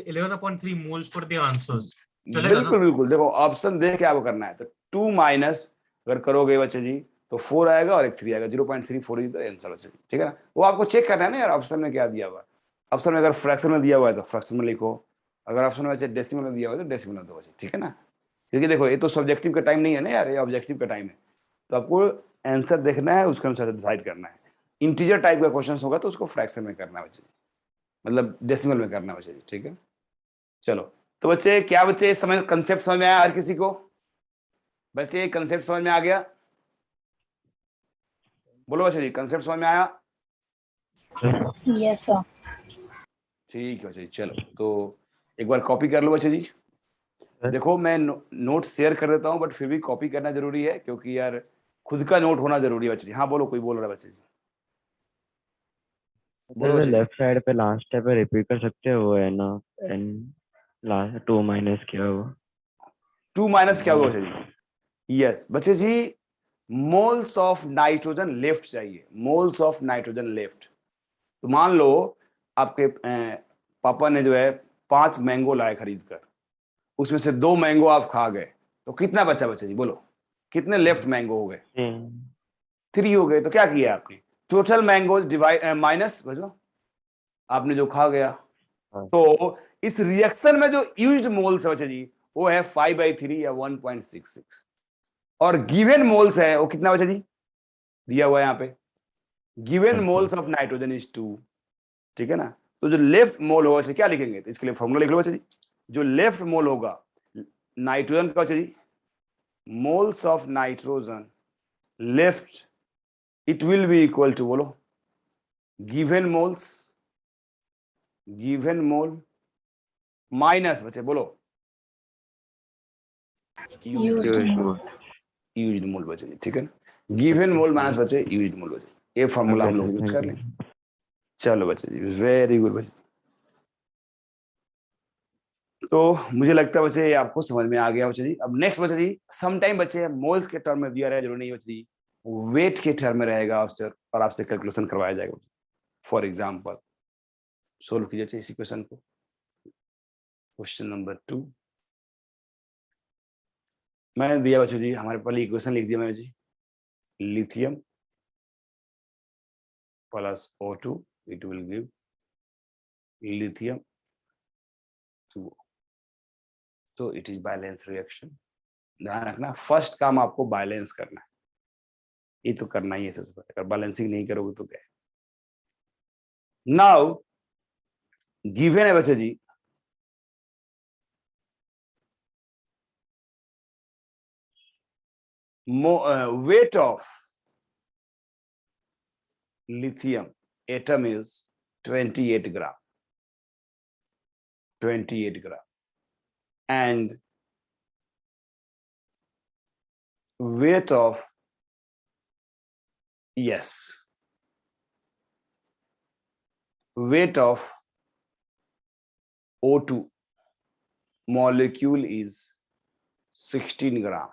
11/3 moles for the answers. चलेगा बिल्कुल ना? बिल्कुल, देखो ऑप्शन देख के आपको करना है, तो 2 माइनस अगर करोगे बच्चे जी तो 4 आएगा और एक 3 आएगा, 0.34 इज द आंसर बच्चे जी, ठीक है ना। वो आपको चेक करना है ना यार, ऑप्शन में क्या दिया हुआ है। ऑप्शन में अगर फ्रैक्शन में दिया हुआ है तो फ्रैक्शन में लिखो, अगर ऑप्शन में बच्चे डेसिमल में दिया हुआ है तो डेसिमल में दो बच्चे, ठीक है ना। क्योंकि देखो ये तो सब्जेक्टिव का टाइम नहीं है ना यार, ये ऑब्जेक्टिव का टाइम है, तो आपको आंसर देखना है, उसके अनुसार डिसाइड करना है। इंटीजर टाइप का क्वेश्चन होगा तो उसको फ्रैक्शन में करना है बच्चे, मतलब डेसिमल में करना है बच्चे, ठीक है। चलो तो बच्चे, क्या बच्चे इस समय कंसेप्ट समझ में आया हर किसी को, बच्चे कंसेप्ट समझ में आ गया, बोलो बच्चे जी कंसेप्ट समझ में आया। yes sir. ठीक है बच्चे जी, चलो तो एक बार कॉपी कर लो बच्चे जी। देखो मैं नोट शेयर कर देता हूँ, बट फिर भी कॉपी करना जरूरी है, क्योंकि यार खुद का नोट होना जरूरी है बच्चे जी। हाँ बोलो, कोई बोल रहा है बच्चे जी, बोलो बच्चे जी। लेफ्ट साइड पे लास्ट स्टेप पे रिपीट कर सकते हो, वो है ना, एन लास्ट 2 माइनस क्या हुआ, 2 माइनस क्या हुआ बच्चे जी, यस बच्चे जी, मोल्स ऑफ नाइट्रोजन लेफ्ट चाहिए, मोल्स ऑफ नाइट्रोजन लेफ्ट। तो मान लो आपके पापा ने जो है 5 मैंगो लाए खरीद कर, उसमें से 2 मैंगो आप खा गए, तो कितना बचा बच्चे जी, बोलो कितने लेफ्ट मैंगो हो गए, 3 हो गए। तो क्या किया आपने, टोटल मैंगोज डिवाइड माइनस बचो आपने जो खा गया। हाँ। तो इस रिएक्शन में जो यूज्ड मोल्स है बच्चे जी वो है 5/3 या 1.66, और गिवन मोल्स है वो कितना बच्चे जी, दिया हुआ है यहाँ पे, given moles of nitrogen is 2, ठीक है ना। तो जो लेफ्ट मोल होगा क्या लिखेंगे, तो इसके लिए फॉर्मूला लिख लो बच्चे जी। जो लेफ्ट मोल होगा नाइट्रोजन का बच्चे जी, moles of nitrogen left, it will be equal to, बोलो given moles, given mole minus बच्चे बोलो Used mole. यूज्ड मोल बच्चे जी, ठीक है ना। गिवन मोल माइनस बच्चे यूज्ड मोल बच्चे, ये फॉर्मूला हम लोग यूज कर लें। चलो बच्चे जी, वेरी गुड बच्चे। तो मुझे लगता है बच्चे ये आपको समझ में आ गया बच्चे जी। अब नेक्स्ट बच्चे जी, सम टाइम बच्चे मोल्स के टर्म में दिया रहे जरूरी नहीं बच्चे जी, वेट के टर्म में रहेगा उससे, और आपसे कैलकुलेशन करवाया जाएगा। फॉर एग्जांपल सोल्व कीजिए इस इक्वेशन को, क्वेश्चन नंबर 2 मैंने दिया बच्चे जी, हमारे पहले इक्वेशन लिख दिया मैंने जी, lithium plus O2 it will give lithium 2, तो इट इज बैलेंस रिएक्शन। ध्यान रखना फर्स्ट काम आपको बैलेंस करना है, ये तो करना ही है सबसे पहले, अगर बैलेंसिंग नहीं करोगे तो क्या है। नाउ गिवन है बच्चे जी, weight of lithium atom is 28 gram, 28 gram, and weight of, yes, weight of O2 molecule is 16 gram।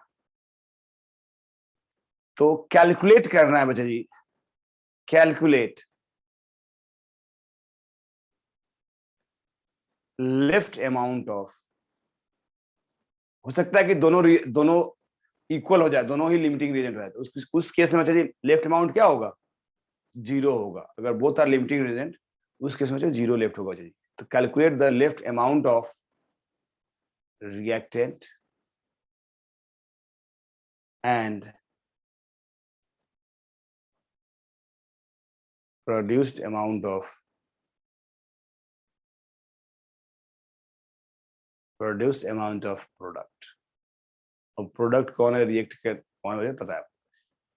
तो कैलकुलेट करना है बच्चे जी, कैलकुलेट लेफ्ट अमाउंट ऑफ, हो सकता है कि दोनों इक्वल हो जाए, दोनों ही लिमिटिंग रीजन रहे, तो उस केस में चाहिए लेफ्ट अमाउंट क्या होगा, 0 होगा। अगर बोथ आर लिमिटिंग रीजन, उस केस में चाहिए 0 लेफ्ट होगा चाहिए। तो calculate the left amount of reactant and produced amount of product। और प्रोडक्ट कौन है, रिएक्ट कर कौन है, मुझे पता है।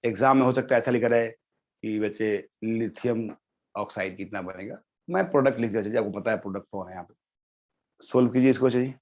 एग्जाम में हो सकता है ऐसा लिखा रहे कि बच्चे लिथियम ऑक्साइड कितना बनेगा, मैं प्रोडक्ट लिख दिया चाहिए, आपको पता है प्रोडक्ट कौन है। यहाँ पे सोल्व कीजिए इसको चाहिए।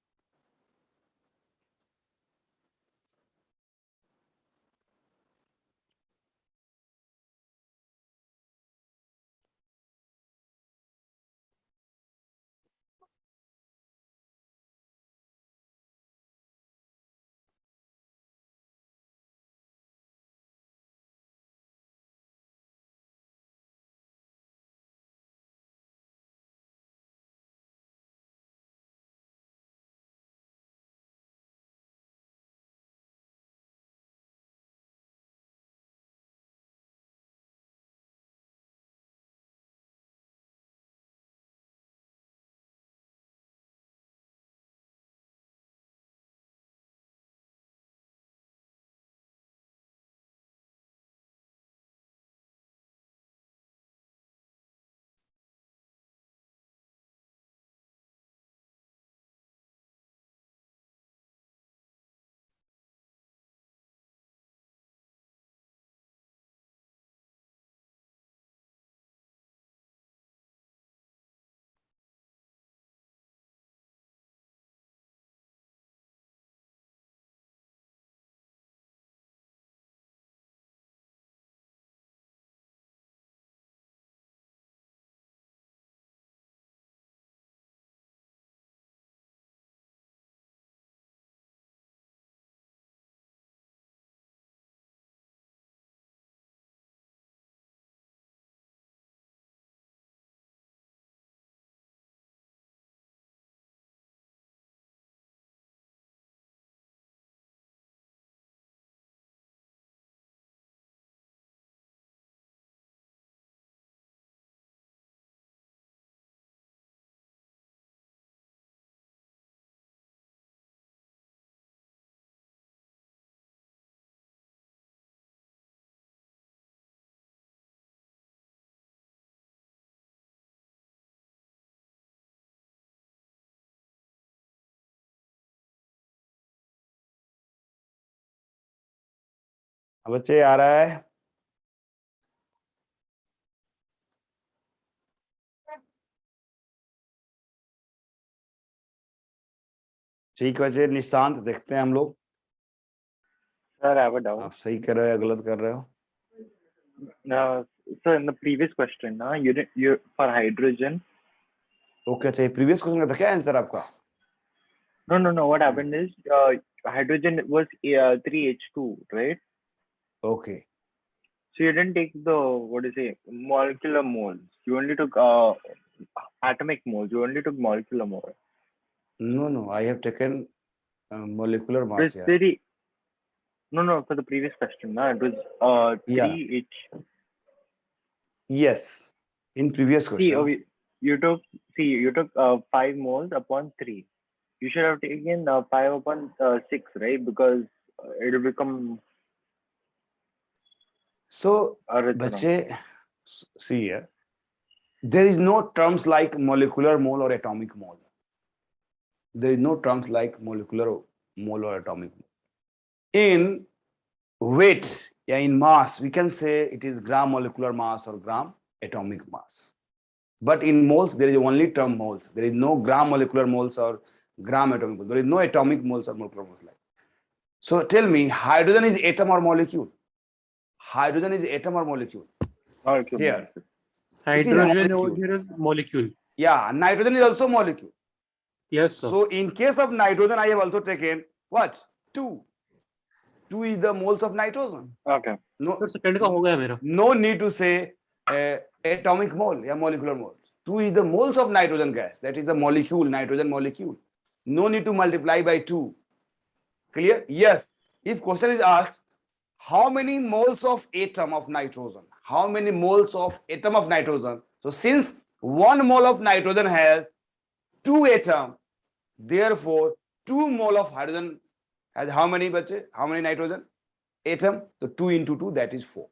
अब बच्चे आ रहा है, ठीक बच्चे। निशांत देखते हैं हम लोग, Sir, I have a doubt. आप सही कर रहे हो या गलत कर रहे हो। So in the previous question, you for hydrogen. Okay, अच्छा प्रीवियस क्वेश्चन का था क्या आंसर आपका। No. What happened is hydrogen was 3H2, right? Okay, So you didn't take the what do you say molecular moles. You only took atomic moles. You only took molecular moles. No I have taken molecular It mass was here. very no for the previous question. It was Yeah. 3H. Yes, in previous See, questions. you took 5 moles upon 3. You should have taken 5 upon 6, right? Because it will become So, erythritol. बच्चे, see here, there is no terms like molecular mole or atomic mole. There is no terms like molecular mole or atomic mole. In weight, yeah, in mass, we can say it is gram molecular mass or gram atomic mass. But in moles, there is only term moles. There is no gram molecular moles or gram atomic moles. There is no atomic moles or molecular moles. Like. So tell me, hydrogen is atom or molecule? Hydrogen is atom or molecule? Molecule. Here. Hydrogen over molecule. here is molecule. Yeah, nitrogen is also molecule. Yes, sir. So in case of nitrogen, I have also taken what? 2. 2 is the moles of nitrogen. Okay. No, Sir, second का हो गया मेरा. no need to say atomic mole या molecular mole. 2 is the moles of nitrogen gas, that is the molecule, nitrogen molecule. No need to multiply by 2. Clear? Yes. If question is asked, how many moles of atom of nitrogen? How many moles of atom of nitrogen? So since 1 mole of nitrogen has 2 atom, therefore 2 mole of hydrogen has how many bache? How many nitrogen atom? So 2 into 2, that is 4.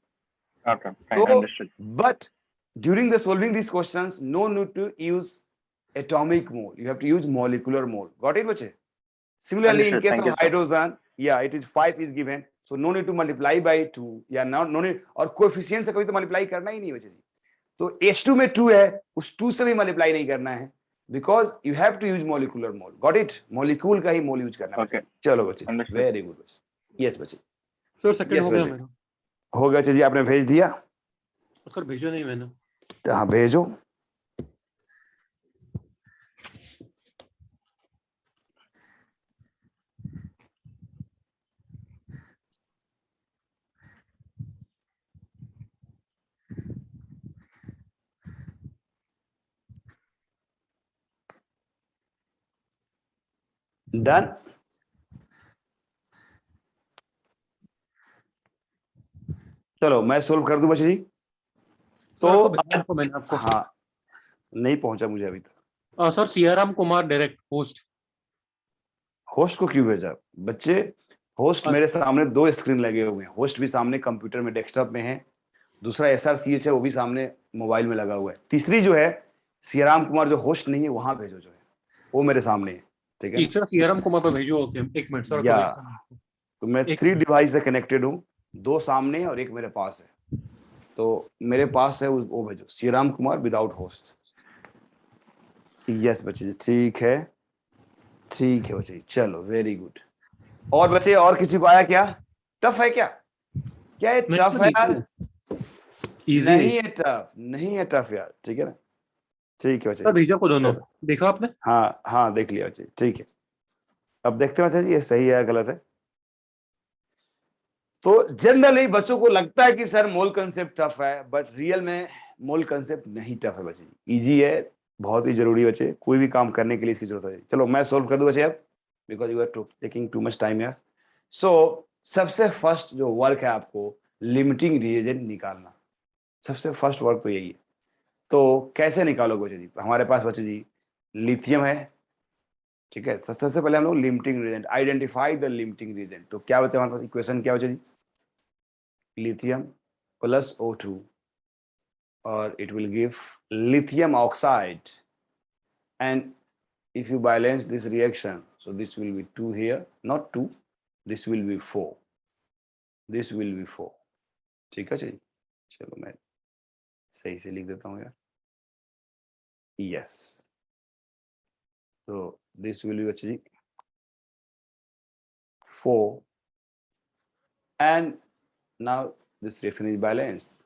Okay, fine, So, understood. but during the solving these questions, no need to use atomic mole. You have to use molecular mole. Got it, bache? Similarly, in Understood. case Thank of you, sir. hydrogen, yeah, it is 5 is given. So no need to multiply by 2. Yeah, no need. और coefficient से कभी तो multiply करना ही नहीं बचे जी. तो H2 में 2 है, उस 2 से भी मल्टीप्लाई नहीं करना है, because you have to use molecular mole. Got it? Molecule का ही मोल यूज करना है. Okay. चलो बच्चे, Understood. वेरी गुड बच्चे. यस बच्चे, सर सेकंड Yes, हो गया Vijay. मेरा. हो गया जी, आपने भेज दिया. सर भेजा नहीं मैंने. तो हाँ भेजो. डन. चलो मैं सोल्व कर दूं बच्चे जी. सर तो को भेजा तो मैंने आपको. हाँ, नहीं पहुंचा मुझे अभी तक. Sir Siyaram Kumar direct host. Host को क्यों भेजा बच्चे? होस्ट मेरे सामने 2 स्क्रीन लगे हुए हैं. होस्ट भी सामने कंप्यूटर में डेस्कटॉप में है, दूसरा SRCH है, वो भी सामने मोबाइल में लगा हुआ है. तीसरी जो है सियाराम कुमार, जो होस्ट नहीं है, वहां भेजो, जो है वो मेरे सामने है. ठीक है, टीचर सियाराम कुमार पर भेजो. ओके, एक मिनट सर. या तो मैं एक 3 डिवाइस से कनेक्टेड हूँ, 2 सामने और एक मेरे पास है. तो मेरे पास है वो भेजो, Siyaram Kumar without host. Yes बच्चे जी, ठीक है, ठीक है बच्चे जी. चलो वेरी गुड. और बच्चे, और किसी को आया क्या? टफ है क्या? क्या ये टफ है यार? इजी नहीं है टफ, नहीं है टफ यार. ठीक है ना, ठीक है बच्चे. सर भेजा को दोनों देखा आपने? हाँ हाँ, देख लिया बच्चे. ठीक है, अब देखते हैं बच्चे जी, ये सही है या गलत है. तो जनरली बच्चों को लगता है कि सर मोल कंसेप्ट टफ है, बट रियल में मोल कंसेप्ट नहीं टफ है बच्चे. इजी है, बहुत ही जरूरी बच्चे. कोई भी काम करने के लिए इसकी जरूरत है. चलो मैं सोल्व कर दूं बच्चे अब, because you are taking too much time यार. सो सबसे फर्स्ट जो वर्क है आपको लिमिटिंग रिएजेंट निकालना. सबसे फर्स्ट वर्क तो यही है. तो कैसे निकालोगे बच्चे जी? हमारे पास बच्चे जी लिथियम है. ठीक है, सबसे पहले हम लोग limiting reagent, identify the limiting reagent. तो क्या बचे हमारे पास इक्वेशन? क्या बचे जी? लिथियम प्लस O2 और it will give lithium oxide, and if you balance this reaction, so this will be 2 here, not 2, this will be 4, this will be 4. ठीक है जी, चलो मैं सही से लिख देता हूँ यार. यस, तो this will be actually 4, and now this reaction is balanced.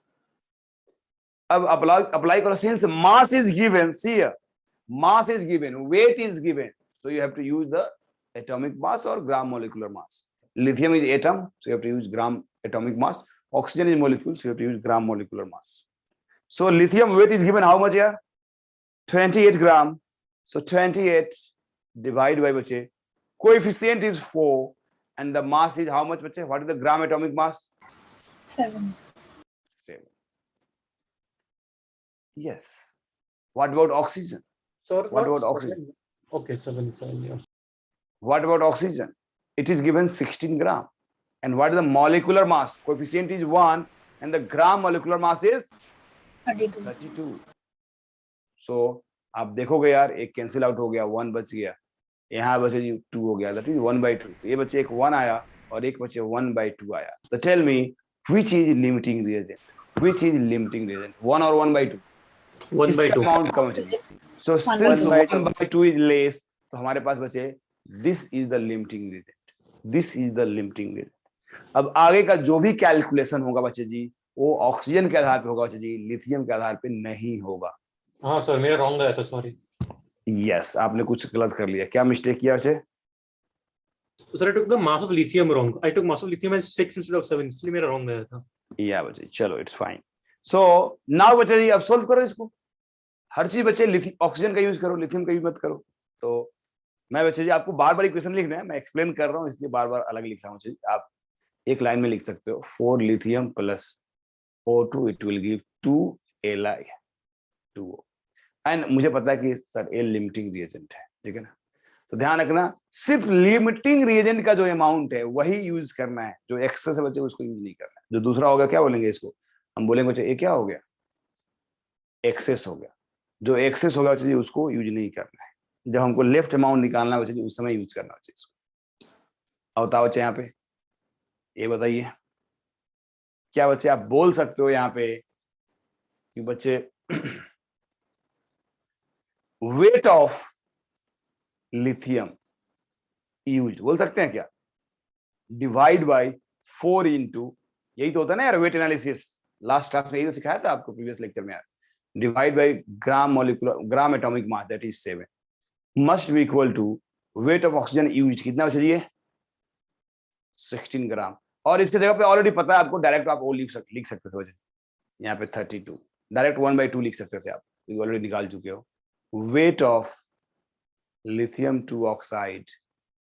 अब apply करो. Since mass is given, see here, mass is given, weight is given, so you have to use the atomic mass or gram molecular mass. Lithium is atom, so you have to use gram atomic mass. Oxygen is molecule, so you have to use gram molecular mass. So lithium weight is given how much here? 28 gram. So 28 divided by bache, coefficient is 4, and the mass is how much bache? What is the gram atomic mass? 7. 7. Yes. What about oxygen? Sir, What about oxygen? Okay, 7. Yeah. What about oxygen? It is given 16 gram. And what is the molecular mass? Coefficient is 1, and the gram molecular mass is 32. 32. So आप देखोगे यार, एक cancel out हो गया, 1 बच गया. यहाँ बचे जी 2 हो गया, that is 1/2. तो ये बच्चे एक 1 आया और एक बच्चे 1/2 आया. So tell me which is limiting reagent? Which is limiting reagent? 1 or 1/2? 1/2. Amount कम चाहिए. So since 1/2 is less, तो हमारे पास बचे this is the limiting reagent. This is the limiting reagent. अब आगे का जो भी कैलकुलेशन होगा बच्चे जी, वो ऑक्सीजन के आधार पे होगा बच्चे जी, लिथियम के आधार पे नहीं होगा. हाँ सर, मेरा रॉन्ग आया था, सॉरी. यस, आपने कुछ गलत कर लिया. क्या मिस्टेक किया बच्चे? Sir, I took the mass of lithium wrong. I took mass of lithium as 6 instead of 7. इसलिए मेरा wrong आया था. या बच्चे, चलो इट्स फाइन. सो नाउ बच्चे जी अब सोल्व करो इसको. हर चीज बच्चे ऑक्सीजन का यूज करो, लिथियम का यूज मत करो। तो मैं बच्चे जी आपको बार बार इक्वेशन लिखना है, मैं एक्सप्लेन कर रहा हूँ इसलिए बार बार अलग लिख रहा हूँ। चीज आप एक लाइन में लिख सकते हो, 4 lithium plus O2 it will give 2 Li 2O। And मुझे पता है कि सर ए लिमिटिंग रिएजेंट है, ठीक है ना। तो ध्यान रखना सिर्फ लिमिटिंग रिएजेंट का जो अमाउंट है वही यूज करना है, जो एक्सेस है बच्चे उसको यूज नहीं करना है। जो दूसरा होगा क्या बोलेंगे इसको, हम बोलेंगे बच्चे ये क्या हो गया, एक्सेस हो गया। जो एक्सेस होगा बच्चे उसको यूज नहीं करना है। जब हमको लेफ्ट अमाउंट निकालना है बच्चे उस समय यूज करना बच्चे इसको। अब बताओ बच्चे यहाँ पे ये बताइए क्या बच्चे आप बोल सकते हो यहाँ पे कि बच्चे वेट ऑफ लिथियम यूज बोल सकते हैं क्या, डिवाइड बाय 4 इंटू, यही तो होता है ना यार वेट एनालिसिस, लास्ट क्लास में यही तो सिखाया था आपको प्रीवियस लेक्चर में यार, divide by gram molecular gram atomic mass that is 7 must be equal to weight of oxygen use कितना बच्चे ये 16 ग्राम। और इसके जगह पे ऑलरेडी पता है आपको, डायरेक्ट आप वो लिख सकते थे यहाँ पे 32, डायरेक्ट 1/2 लिख सकते थे आप, ऑलरेडी निकाल चुके हो। Weight of lithium 2 oxide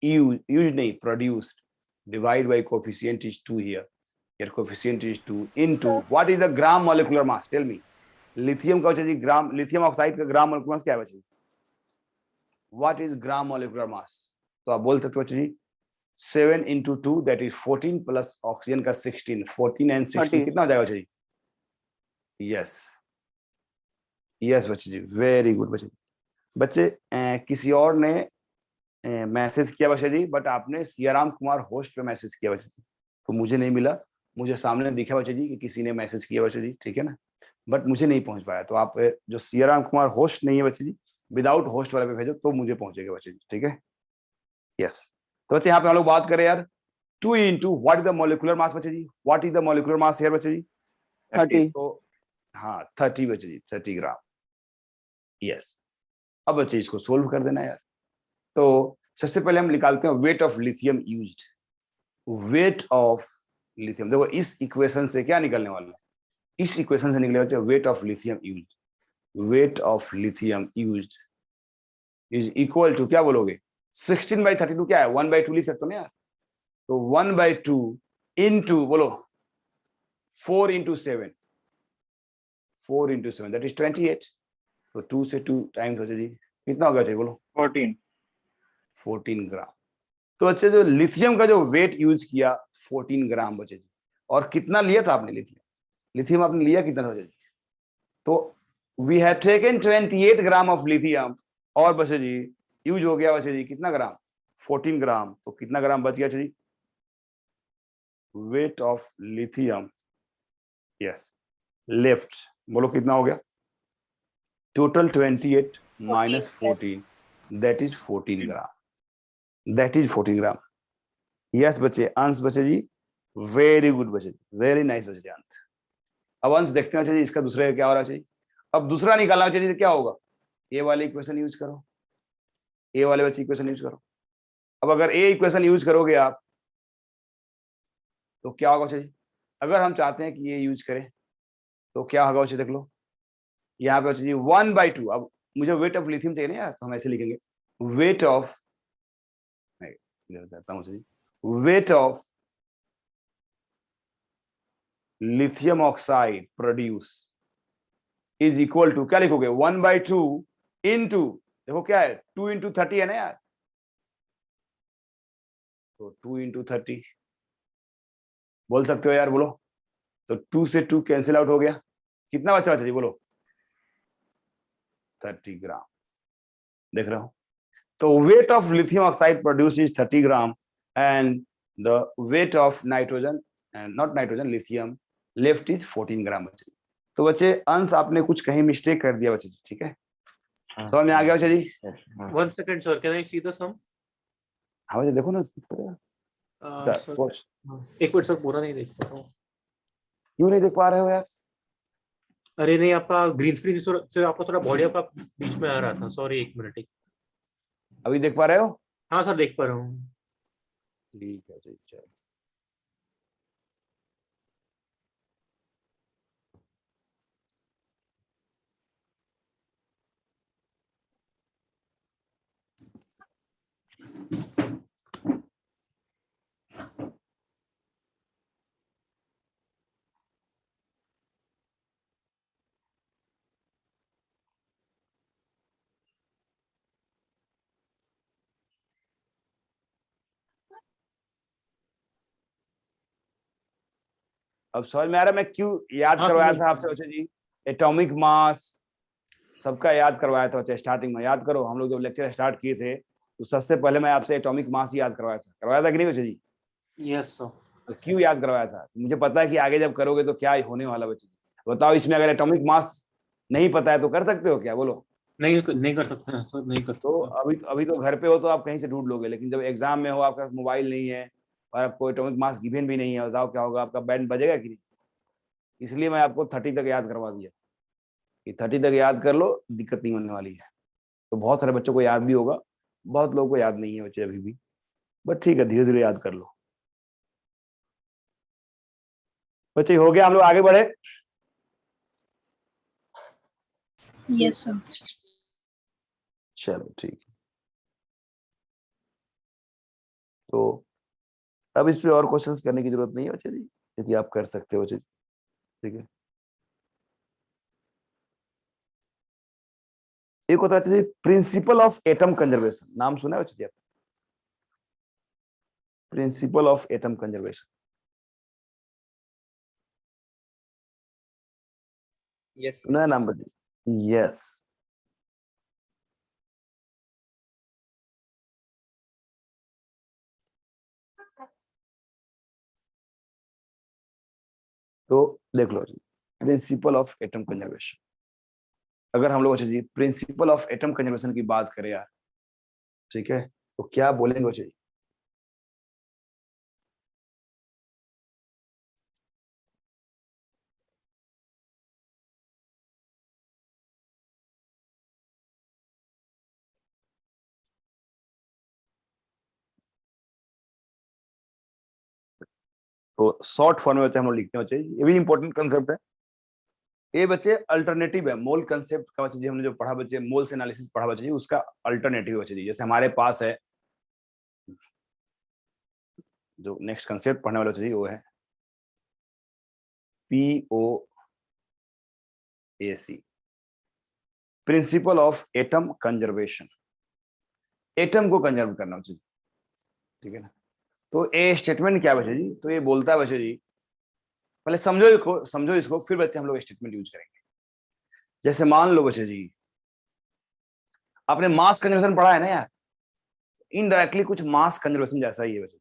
use नहीं produced divide by coefficient is 2 here coefficient is 2 into what is the gram molecular mass, tell me. Lithium का बच्चा जी ग्राम, लिथियम ऑक्साइड का ग्राम मॉलिक्यूलर मास क्या है बच्चा जी, what is gram molecular mass. तो आप बोल सकते हो बच्चा जी 7 into 2 that is 14 plus oxygen का 16, 14 and 16 कितना हो जाएगा बच्चा जी, यस यस बच्चे जी, वेरी गुड बच्चे। बच्चे किसी और ने मैसेज किया बच्चे जी, बट आपने सियाराम कुमार होस्ट पे मैसेज किया बच्चे जी, तो मुझे नहीं मिला। मुझे सामने दिखा बच्चे जी कि किसी ने मैसेज किया बच्चे जी, ठीक है ना, बट मुझे नहीं पहुंच पाया। तो आप जो सियाराम कुमार होस्ट नहीं है बच्चे जी, विदाउट होस्ट वाले पे भेजो तो मुझे पहुंचेगा बच्चे जी, ठीक है, यस। तो बच्चे यहाँ पे हम लोग बात करें यार 2 into what is the molecular mass बच्चे जी, what is the molecular mass here बच्चे जी 30. तो हाँ 30 बच्चे जी 30 ग्राम, यस। अब बच्चे इसको सोल्व कर देना यार। तो सबसे पहले हम निकालते हैं wait of lithium used, weight of lithium. देखो इस इक्वेशन से क्या निकलने वाला है, इस इक्वेशन से निकले बच्चे weight of lithium used, weight of lithium used is equal to क्या बोलोगे 16/32 क्या है 1/2 लिख सकते हो ना यार। तो 1/2 इंटू बोलो 4 into 7, 4 into 7 दैट इज 28। तो 2 से 2 टाइम्स हो जाएगी, कितना होगा चाहिए बोलो 14. 14 ग्राम। तो अच्छे जो लिथियम का जो वेट यूज किया 14 ग्राम बचे जी। और कितना लिया था आपने लिथियम, लिथियम आपने लिया कितना था जी, तो we have taken 28 gram of lithium और बचे जी यूज हो गया बचे जी कितना ग्राम 14 ग्राम। तो कितना ग्राम बच गया जी weight of lithium, yes left, बोलो कितना हो गया total 28 minus 14 that is 14 gram, that is 14 gram. Yes बच्चे, अंश बचे जी वेरी गुड बचे, वेरी नाइस बचे अंश। अब अंश देखते हैं जी इसका दूसरा क्या हो रहा चाहिए। अब दूसरा निकालना चाहिए क्या होगा, ए वाले इक्वेशन यूज करो, ए वाले बच्चे इक्वेशन यूज करो। अब अगर ए इक्वेशन यूज करोगे आप तो क्या होगा चाहिए, अगर हम चाहते हैं कि ये यूज करें तो क्या होगा बच्चे देख लो यहाँ पे बच्चे जी 1/2। अब मुझे वेट ऑफ लिथियम चाहिए ना यार, तो हम ऐसे लिखेंगे weight of, weight of lithium oxide produce is equal to क्या लिखोगे 1/2 इंटू, देखो क्या है 2 into 30 है ना यार, तो 2 into 30 बोल सकते हो यार, बोलो। तो 2 से 2 कैंसिल आउट हो गया, कितना बचा जी बोलो 30 ग्राम, देख रहे हो। तो wait of lithium oxide produce is 30 gram and the weight of nitrogen and not nitrogen lithium left is 14 ग्राम बच्चे। तो बच्चे अंश आपने कुछ कहीं मिस्टेक कर दिया बच्चे, ठीक है समझ में आ गया बच्चे जी। 1 second, sir. Can I see the sum? हाँ बच्चे देखो ना Sir, एक मिनट सर, पूरा नहीं देख पा रहा हूँ। क्यों नहीं देख पा रहे हो यार, अरे नहीं, आपका ग्रीन स्क्रीन से आपका थोड़ा बॉडी आपका बीच में आ रहा था, सॉरी, एक मिनट। अभी देख पा रहे हो, हाँ सर देख पा रहा हूँ। ठीक है जी चलो। अब समझ में आ रहा है मैं क्यों याद हाँ, करवाया समझ था आपसे बच्चे जी? एटॉमिक मास सबका याद करवाया था बच्चे स्टार्टिंग में, याद करो हम लोग जब लेक्चर स्टार्ट किए थे तो सबसे पहले मैं आपसे एटॉमिक मास ही याद करवाया था कि नहीं बच्चे जी? Yes sir. तो क्यों याद करवाया था? मुझे पता है कि आगे जब करोगे तो क्या होने वाला बच्चे जी। बताओ इसमें अगर एटॉमिक मास नहीं पता है तो कर सकते हो क्या, बोलो? नहीं कर सकते हैं सर, नहीं कर तो सकते। अभी तो घर पे हो तो आप कहीं से ढूंढ लोगे, लेकिन जब एग्जाम में हो आपका मोबाइल नहीं है और आपको एटॉमिक मास गिवन भी नहीं है, बताओ क्या होगा, आपका बैंड बजेगा कि नहीं? इसलिए मैं आपको 30 तक याद करवा दिया कि 30 तक याद कर लो, दिक्कत नहीं होने वाली है। तो बहुत सारे बच्चों को याद भी होगा, बहुत लोगों को याद नहीं है बच्चे अभी भी, बट ठीक है धीरे धीरे याद कर लो। बच्चे हो गया, हम लोग आगे बढ़े। Yes sir. चलो ठीक है, तो अब इस पे और क्वेश्चंस करने की जरूरत नहीं है बच्चे जी, क्योंकि आप कर सकते हो बच्चे, ठीक है। एक होता है प्रिंसिपल ऑफ एटम कंजर्वेशन, नाम सुना है बच्चे जी? Principle of atom conservation, yes सुना है नाम बच्चे? यस। तो देख लो जी, प्रिंसिपल ऑफ एटम कंजर्वेशन, अगर हम लोग अच्छा जी प्रिंसिपल ऑफ एटम कंजर्वेशन की बात करें यार, ठीक है, तो क्या बोलेंगे बच्चे जी? तो शॉर्ट फॉर्म में बच्चे हम लोग लिखते हैं बच्चे, ये भी इंपॉर्टेंट कंसेप्ट है। ये बच्चे अल्टरनेटिव है मोल कंसेप्ट का बच्चे जी, हमने जो पढ़ा बच्चे मोल से एनालिसिस पढ़ा बच्चे जी, उसका अल्टरनेटिव बच्चे जी। जैसे हमारे पास है जो नेक्स्ट कंसेप्ट पढ़ने वाला बच्चे जी, वो है POAC, principal of atom conservation, atom को कंजर्व करना बच्चे जी, ठीक है ना। तो ए स्टेटमेंट क्या बच्चे जी? तो ये बोलता है बच्चे जी, पहले समझो इसको फिर बच्चे हम लोग स्टेटमेंट यूज करेंगे। जैसे मान लो बच्चे जी, आपने मास कंजर्वेशन पढ़ा है ना यार, इनडायरेक्टली कुछ मास कंजर्वेशन जैसा ही है बच्चे।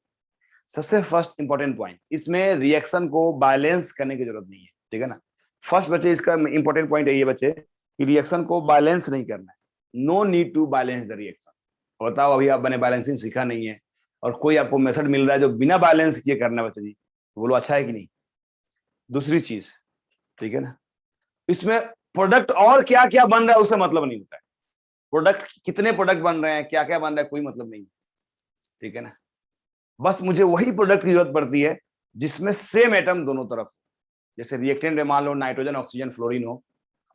सबसे फर्स्ट इंपॉर्टेंट पॉइंट, इसमें रिएक्शन को बैलेंस करने की जरूरत नहीं है, ठीक है ना। फर्स्ट बच्चे इसका इंपॉर्टेंट पॉइंट है ये बच्चे कि रिएक्शन को बैलेंस नहीं करना है, no need to balance the reaction. बताओ अभी आप मैंने बैलेंसिंग सीखा नहीं है और कोई आपको मेथड मिल रहा है जो बिना बैलेंस किए करना है बच्चे जी, तो बोलो अच्छा है कि नहीं? दूसरी चीज, ठीक है ना, इसमें प्रोडक्ट और क्या क्या बन रहा है उससे मतलब नहीं होता है, प्रोडक्ट कितने प्रोडक्ट बन रहे हैं क्या क्या बन रहा है कोई मतलब नहीं, ठीक है ना। बस मुझे वही प्रोडक्ट की जरूरत पड़ती है जिसमें सेम एटम दोनों तरफ, जैसे रिएक्टेंट में मान लो नाइट्रोजन ऑक्सीजन फ्लोरीन हो,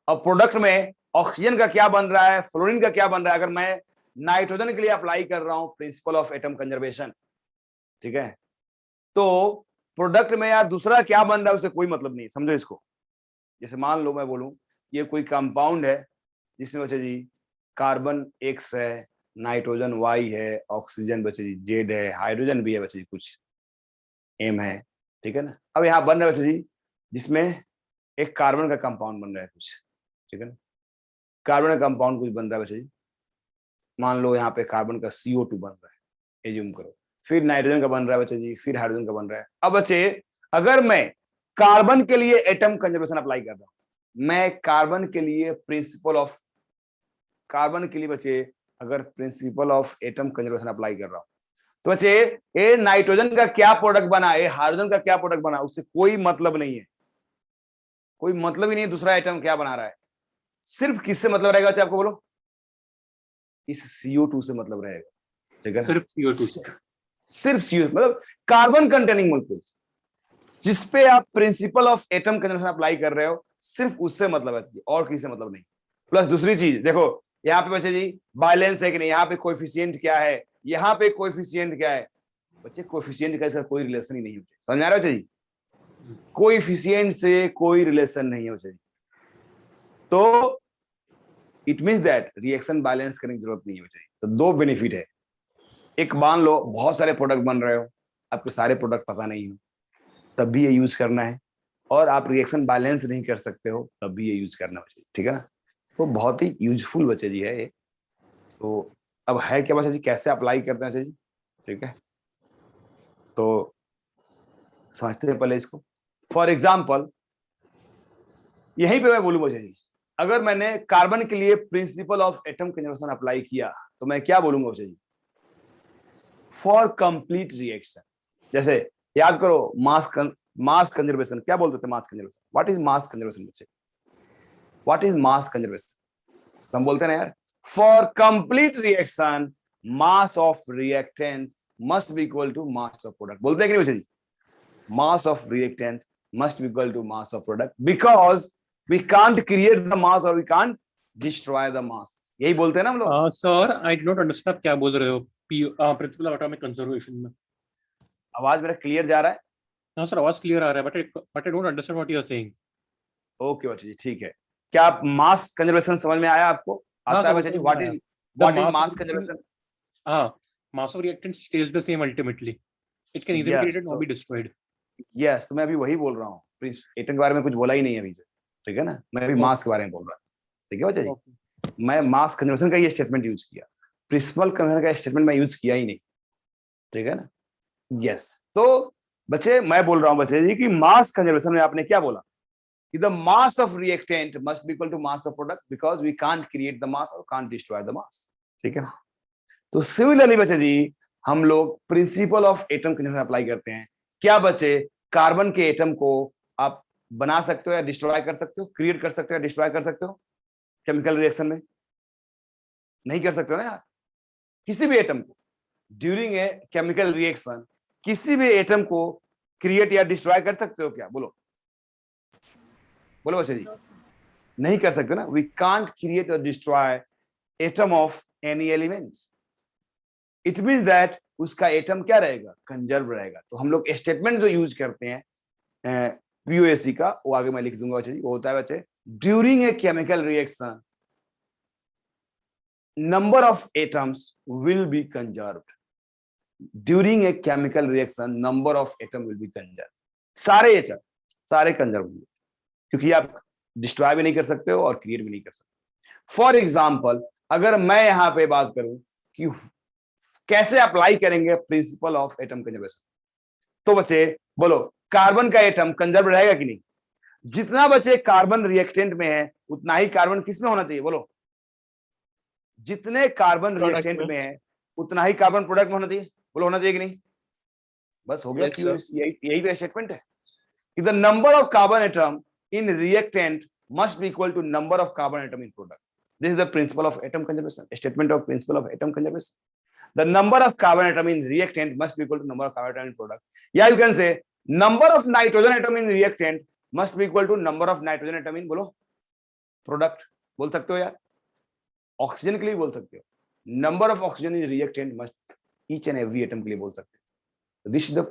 अब प्रोडक्ट में ऑक्सीजन का क्या बन रहा है फ्लोरीन का क्या बन रहा है, अगर मैं नाइट्रोजन के लिए अप्लाई कर रहा हूं प्रिंसिपल ऑफ एटम कंजर्वेशन, ठीक है, तो प्रोडक्ट में यार दूसरा क्या बन रहा है उससे कोई मतलब नहीं, समझो इसको। जैसे मान लो मैं बोलूं ये कोई कंपाउंड है जिसमें बच्चे जी कार्बन X है, नाइट्रोजन Y है, ऑक्सीजन बच्चे जी Z है, हाइड्रोजन भी है बच्चे जी कुछ M है, ठीक है ना। अब यहाँ बन रहा है बच्चे जी जिसमें एक कार्बन का कंपाउंड बन रहा है कुछ, ठीक है ना, कार्बन का कंपाउंड कुछ बन रहा है बच्चे जी, मान लो यहाँ पे कार्बन का CO2 बन रहा है, एज्यूम करो, फिर नाइट्रोजन का बन रहा है बच्चे जी, फिर हाइड्रोजन का बन रहा है। अब बच्चे अगर मैं कार्बन के लिए एटम कंजर्वेशन अप्लाई कर रहा हूं, मैं कार्बन के लिए प्रिंसिपल ऑफ कार्बन के लिए बच्चे अगर principal of atom conservation apply कर रहा हूं, तो बच्चे ये नाइट्रोजन का क्या प्रोडक्ट बना, ये हाइड्रोजन का क्या प्रोडक्ट बना, उससे कोई मतलब नहीं है, कोई मतलब ही नहीं दूसरा आइटम क्या बना रहा है। सिर्फ किससे मतलब रहेगा बच्चे आपको बोलो? इस CO2 से मतलब रहेगा, ठीक है ना। सिर्फ CO2 से। सिर्फ CO मतलब कार्बन कंटेनिंग मॉलिक्यूल्स जिसपे आप principal of atom conservation apply कर रहे हो, सिर्फ उससे मतलब है और किसी से मतलब नहीं। प्लस दूसरी चीज देखो यहाँ पे बच्चे जी बैलेंस है कि नहीं, यहाँ पे कोएफिशिएंट क्या है, यहाँ पे कोएफिशिएंट क्या है बच्चे, कोएफिशिएंट का इसका कोई रिलेशन ही नहीं होता, समझ आ रहा है बच्चे जी? कोएफिशिएंट से कोई रिलेशन नहीं है बच्चे जी, तो it means that reaction balance करने की जरूरत नहीं है बच्चे जी। तो दो बेनिफिट है, एक मान लो बहुत सारे प्रोडक्ट बन रहे हो, आपके सारे प्रोडक्ट पता नहीं हो, तब भी ये यूज करना है, और आप रिएक्शन बैलेंस नहीं कर सकते हो तब भी ये यूज करना चाहिए, ठीक है ना। तो बहुत ही यूजफुल बच्चे जी है ये। तो अब है क्या बच्चे जी, कैसे अप्लाई करते हैं जी, ठीक है। तो समझते हैं पहले इसको। फॉर एग्जाम्पल यहीं पे मैं बोलूंगा जी, अगर मैंने कार्बन के लिए principal of atom conservation apply किया तो मैं क्या बोलूंगा जी, फॉर कंप्लीट रिएक्शन। जैसे याद करो मास कंजर्वेशन, क्या बोलते थे mass conservation, what is mass conservation बच्चे, व्हाट इज मास कंजर्वेशन। हम बोलते हैं ना यार, for complete reaction mass of reactant must be equal to mass of product. बोलते हैं कि नहीं बच्चे जी, mass of reactant must be equal to mass of product because we can't create the mass or we can't destroy the mass। यही बोलते हैं ना हम लोग। सर आई डोंट अंडरस्टैंड क्या बोल रहे हो प्रिंसिपल ऑफ एटॉमिक कंजर्वेशन में। आवाज मेरा क्लियर जा रहा है? हाँ सर, आवाज क्लियर आ रहा है, but I don't understand what you are saying. Okay बच्चे जी, ठीक है। क्या आप मास कंजर्वेशन समझ में आया आपको? आता है बच्चे जी, व्हाट इज मास कंजर्वेशन? हाँ, mass of reactant stays the same ultimately. It can either be created or be destroyed. Yes, तो मैं अभी वही बोल रहा हूँ, एटम के बारे में कुछ बोला ही नहीं है अभी, ठीक है ना। मैं अभी मास के बारे में बोल रहा हूँ, ठीक है बच्चे जी। मैं मास कंजर्वेशन का ये स्टेटमेंट यूज किया, प्रिंसिपल कंजर्वेशन का स्टेटमेंट मैं यूज किया ही नहीं, ठीक है ना। यस, तो बच्चे मैं बोल रहा हूँ बच्चे जी कि मास कंजर्वेशन में आपने क्या बोला कि the mass of reactant must be equal to mass of product because we can't create the mass और कांट डिस्ट्रॉय द मास, ठीक है। तो सिमिलरली बच्चे जी हम लोग principal of atom conservation apply करते हैं। क्या बच्चे, कार्बन के एटम को आप बना सकते हो या डिस्ट्रॉय कर सकते हो, क्रिएट कर सकते हो या डिस्ट्रॉय कर सकते हो केमिकल रिएक्शन में? नहीं कर सकते हो ना यार। किसी भी एटम को ड्यूरिंग ए केमिकल रिएक्शन किसी भी एटम को क्रिएट या डिस्ट्रॉय कर सकते हो क्या? बोलो बोलो बच्चे जी। नहीं कर सकते ना। वी कांट क्रिएट और destroy atom of any element. It means that उसका एटम क्या रहेगा, कंजर्व रहेगा। तो हम लोग स्टेटमेंट जो यूज करते हैं पीओएसी का, वो आगे मैं लिख दूंगा बच्चे जी। वो होता है बच्चे, during a chemical reaction number of atoms will be conserved. During a chemical reaction number of atom will be conserve. सारे एटम सारे कंजर्व होंगे, क्योंकि आप डिस्ट्रॉय भी नहीं कर सकते हो और क्रिएट भी नहीं कर सकते। फॉर एग्जाम्पल अगर मैं यहां पे बात करूं कि कैसे अप्लाई करेंगे प्रिंसिपल ऑफ एटम कंजर्वेशन, तो बच्चे बोलो कार्बन का एटम कंजर्व रहेगा कि नहीं? जितना बच्चे कार्बन रिएक्टेंट में है उतना ही कार्बन किसमें होना चाहिए? बोलो, जितने कार्बन रिएक्टेंट में है उतना ही कार्बन प्रोडक्ट में होना चाहिए। बोलो होना चाहिए कि नहीं? बस हो गया। यही तो स्टेटमेंट है कि the number of carbon atom in reactant must be equal to number of carbon atom in product. This is the principle of atom conservation, statement of principle of atom conservation. The number of carbon atom in reactant must be equal to number of carbon atom in product. Yeah, you can say number of nitrogen atom in reactant must be equal to number of nitrogen atom in, बोलो, product बोल सकते हो यार। Oxygen के लिए बोल सकते हो, number of oxygen in reactant must each and every atom के लिए बोल सकते हो। This is the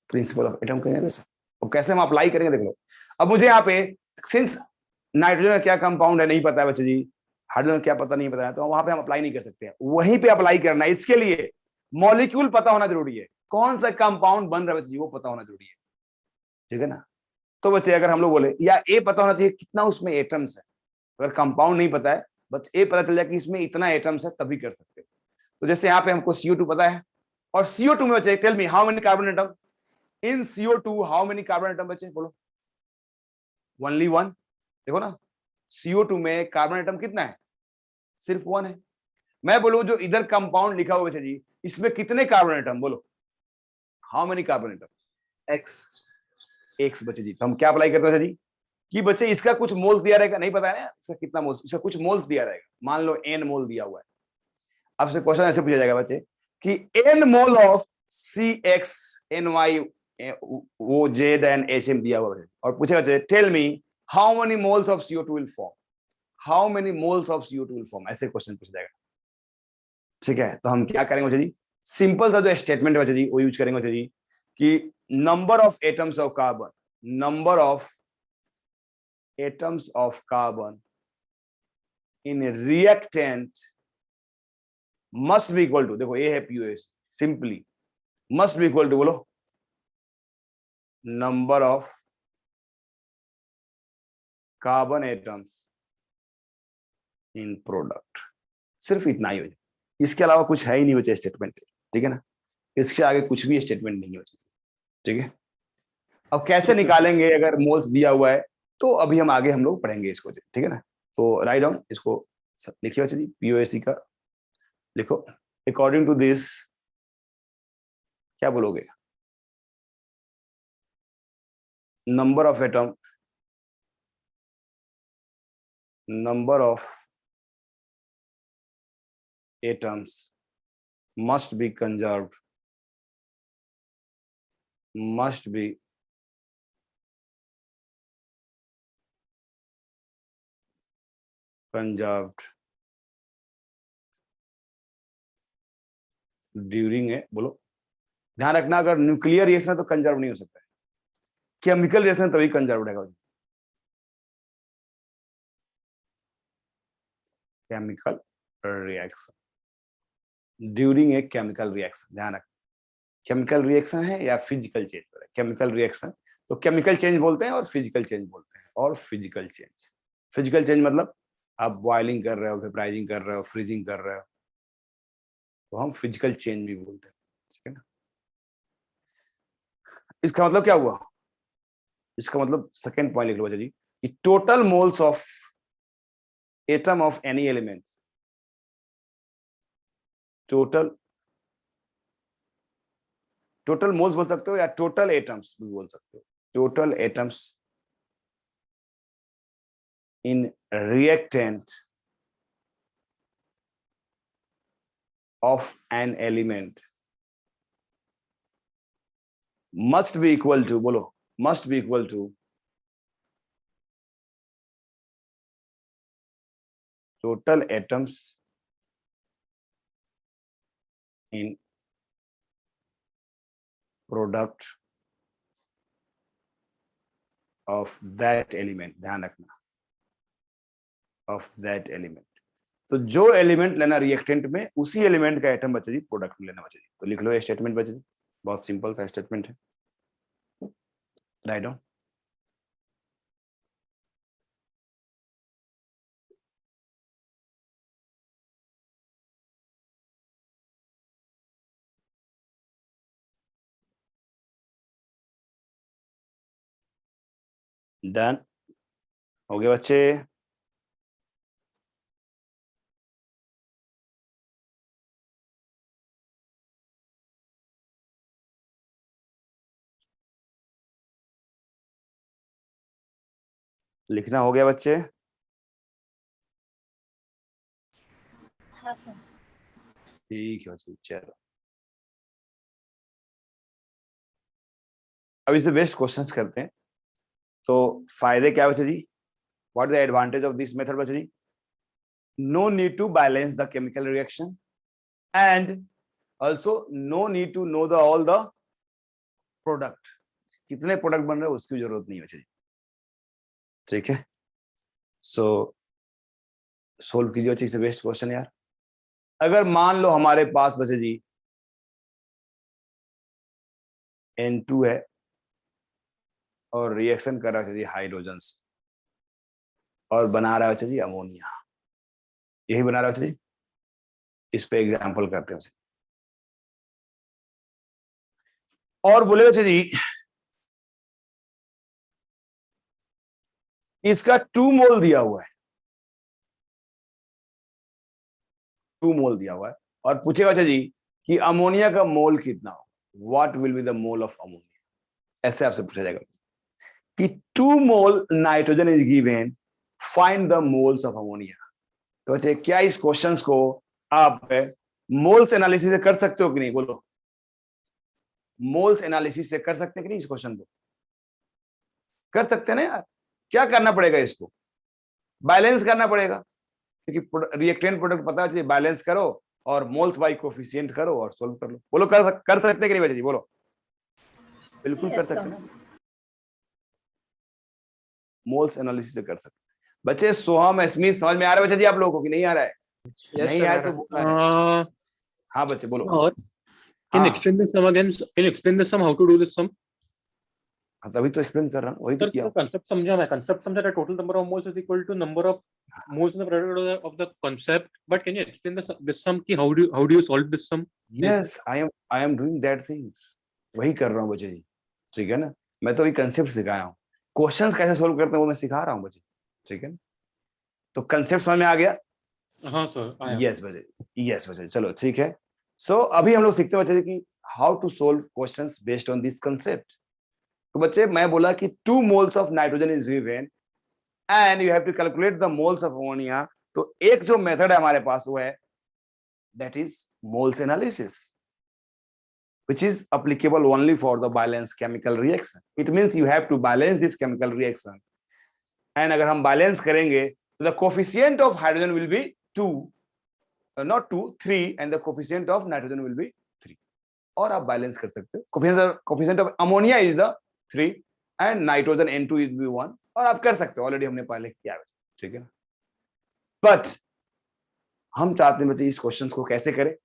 principle of atom conjugation। और कैसे हम अप्लाई करेंगे देख लो। अब मुझे यहाँ पे सिंस नाइट्रोजन का क्या कंपाउंड है नहीं पता है बच्चे जी, हाइड्रोजन क्या पता नहीं बताया, तो वहां पे हम अप्लाई नहीं कर सकते हैं। वहीं पे अप्लाई करना है। इसके लिए मॉलिक्यूल पता होना जरूरी है, कौन सा कंपाउंड बन रहा है बच्चे जी वो पता होना जरूरी है, ठीक है ना। तो बच्चे अगर हम लोग बोले या ए पता होना चाहिए कितना उसमें एटम्स है, अगर कंपाउंड नहीं पता है बस ए पता चल जाए कि इसमें इतना एटम्स है तभी कर सकते हो। तो जैसे यहाँ पे हमको CO2 पता है और CO2 में बच्चे tell me how many carbon atom in CO2, how many carbon atom बच्चे बोलो? Only one. देखो ना CO2 में कार्बन एटम कितना है? सिर्फ वन है। मैं बोलूं जो इधर कंपाउंड लिखा हुआ है जी इसमें कितने कार्बन एटम? बोलो how many carbon atom? X बच्चे जी। तो हम क्या अप्लाई करते हैं जी कि बच्चे इसका कुछ मोल्स दिया रहेगा, नहीं पता है ना इसका कितना मोल्स, इसका कुछ मोल्स दिया रहेगा, मान लो n मोल दिया हुआ है। आपसे क्वेश्चन ऐसे पूछा जाएगा बच्चे कि n मोल ऑफ CXNY वो Z एंड HM दिया हुआ है और पूछेगा बच्चे tell me how many moles of CO2 will form, how many moles of CO2 will form, ऐसे क्वेश्चन पूछा जाएगा, ठीक है। तो हम क्या करेंगे बच्चे जी, सिंपल सा जो स्टेटमेंट है बच्चे जी वो यूज करेंगे बच्चे जी कि number of atoms of carbon, number of atoms of carbon in reactant must be equal to, देखो ए है POS, simply must be equal to बोलो number of carbon atoms in product. सिर्फ इतना ही हो जाए, इसके अलावा कुछ है ही नहीं बचे स्टेटमेंट, ठीक है ना, इसके आगे कुछ भी स्टेटमेंट नहीं बचे, ठीक है। अब कैसे निकालेंगे अगर मोल्स दिया हुआ है, तो अभी हम आगे हम लोग पढ़ेंगे इसको, ठीक है ना। तो राइट डाउन, इसको लिखिए बच्चे जी, पीओएसी का लिखो। अकॉर्डिंग टू दिस क्या बोलोगे, number of atom, number of atoms must be conserved, must be conserved during a, बोलो, ध्यान रखना अगर न्यूक्लियर रिएक्शन है तो कंजर्व नहीं हो सकता है, केमिकल रिएक्शन तभी कंजर्व रहेगा। Chemical reaction, during a chemical reaction, ध्यान रखना केमिकल रिएक्शन है या फिजिकल चेंज हो रहा है। केमिकल रिएक्शन तो केमिकल चेंज बोलते हैं और फिजिकल चेंज बोलते हैं। और फिजिकल चेंज, फिजिकल चेंज मतलब आप बॉइलिंग कर रहे हो, वेपराइजिंग कर रहे हो, फ्रीजिंग कर रहे हो, तो हम फिजिकल चेंज भी बोलते हैं, ठीक है ना। इसका मतलब क्या हुआ, इसका मतलब सेकेंड पॉइंट लिख लो बच्चा जी, कि total moles of atom of any element, total moles बोल सकते हो या टोटल एटम्स भी बोल सकते हो, total atoms in reactant of an element must be equal to, बोलो, must be equal to total atoms in product of that element, ध्यान रखना, of that element। तो जो एलिमेंट लेना रिएक्टेंट में, उसी एलिमेंट का एटम बच्चा जी प्रोडक्ट में लेना बच्चा जी। तो लिख लो ये स्टेटमेंट बच्चा जी, बहुत सिंपल सा स्टेटमेंट है, राइट डाउन। डन हो गया बच्चे। लिखना हो गया बच्चे? हाँ सर। ठीक है बच्चे, चलो अब इसे बेस्ट क्वेश्चंस करते हैं। तो फायदे क्या बच्चे जी, what is the advantage of this method बच्चे जी? No need to balance the chemical reaction and also no need to know the all the product, कितने प्रोडक्ट बन रहे हैं उसकी जरूरत नहीं बच्चे जी, ठीक है। सो सोल्व कीजिए बच्चे इसे बेस्ट क्वेश्चन यार। अगर मान लो हमारे पास बच्चे जी N2 है और रिएक्शन कर रहा है जी हाइड्रोजन से और बना रहा है बच्चे जी अमोनिया, यही बना रहा है बच्चे जी। इस पे एग्जांपल करते हैं उसे, और बोले बच्चे जी इसका 2 मोल दिया हुआ है, 2 मोल दिया हुआ है, और पूछेगा बच्चे जी कि अमोनिया का मोल कितना हो, what will be the mole of ammonia. ऐसे आपसे पूछा जाएगा कि 2 mole nitrogen is given, find the moles of ammonia. तो बच्चे क्या इस क्वेश्चंस को आप मोल्स एनालिसिस से कर सकते हो कि नहीं, बोलो, मोल्स एनालिसिस से कर सकते हैं कि नहीं? इस क्वेश्चन को कर सकते हैं ना यार। क्या करना पड़ेगा, इसको बैलेंस करना पड़ेगा, क्योंकि रिएक्टेंट प्रोडक्ट पता है, बैलेंस करो और मोल्स बाय कोफिशिएंट करो और सॉल्व कर लो। बोलो कर सकते हैं कि नहीं बच्चे जी, बोलो। बिल्कुल कर सकते हैं, मोल्स एनालिसिस से कर सकते हैं बच्चे। सोहम स्मिथ समझ में आ रहा है बच्चे जी आप लोगों को कि नहीं आ रहा है? नहीं आया तो हाँ बच्चे बोलो। Can you explain the sum again? Can you explain the sum? How to do this sum? हाँ, तभी तो एक्सप्लेन कर रहा हूँ, वही तो सर किया। कंसेप्ट समझा मैं, कंसेप्ट समझा था, total number of moles is equal to number of moles in the product of the concept, but can you explain this sum की how do you solve this sum? Yes, I am doing that things, वही कर रहा हूँ बच्चे जी, ठीक है ना। मैं तो ये कंसेप्ट सिखाया हूँ, क्वेश्चंस कैसे सोल्व करते हैं वो मैं सिखा रहा हूँ बच्चे, ठीक है ना। तो कंसेप्ट समझ में आ गया? हाँ सर आया। यस बच्चे, यस बच्चे, चलो ठीक है। सो अभी हम लोग सीखते हैं बच्चे कि how to solve questions based on this concept. तो बच्चे मैं बोला कि 2 moles of nitrogen is given and you have to calculate the moles of ammonia. तो एक जो मेथड है हमारे पास वो है that is moles analysis, which is applicable only for the balance chemical reaction. It means you have to balance this chemical reaction. And अगर हम balance करेंगे तो the coefficient of hydrogen will be 2, not 2, 3, and the coefficient of nitrogen will be 3. और आप balance कर सकते हो, coefficient of ammonia is the 3 and nitrogen N2 is be 1, और आप कर सकते हो, ऑलरेडी हमने पहले किया है, ठीक है ना। बट हम चाहते हैं बच्चे इस क्वेश्चन को कैसे करें,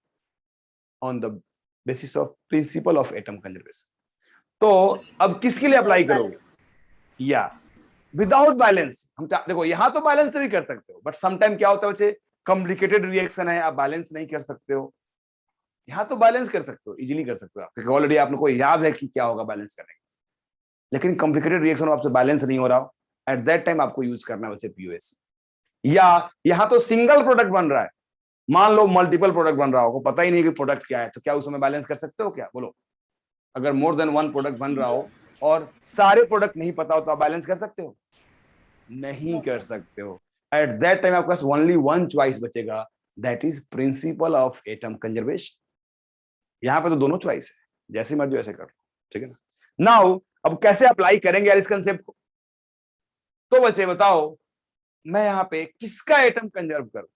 on the basis of principle of atom conservation. तो अब किसके लिए अप्लाई करोगे, या विदाउट बैलेंस। हम देखो यहां तो बैलेंस नहीं कर सकते हो, बट समटाइम क्या होता है बच्चे, कॉम्प्लिकेटेड रिएक्शन है, आप बैलेंस नहीं कर सकते हो। यहां तो बैलेंस कर सकते हो, इजीली कर सकते हो, क्योंकि ऑलरेडी आप लोग को याद है कि क्या होगा बैलेंस करने का। लेकिन कॉम्प्लिकेटेड रिएक्शन आपसे बैलेंस नहीं हो रहा हो, एट दैट टाइम आपको यूज करना है बच्चे पीओएसी। या यहां तो सिंगल प्रोडक्ट बन रहा है, मान लो मल्टीपल प्रोडक्ट बन रहा हो, पता ही नहीं कि प्रोडक्ट क्या है, तो क्या उस समय बैलेंस कर सकते हो क्या, बोलो। अगर मोर देन 1 प्रोडक्ट बन रहा हो और सारे प्रोडक्ट नहीं पता हो तो आप बैलेंस कर सकते हो, नहीं कर सकते हो। एट दैट टाइम आपके पास ओनली 1 चॉइस बचेगा, that is principal of atom conservation. यहां पे तो दोनों चॉइस है, जैसे मर्जी वैसे कर लो, ठीक है ना। नाउ अब कैसे अप्लाई करेंगे यार इस कंसेप्ट को, तो बच्चे बताओ मैं यहां पे किसका एटम कंजर्व करूं,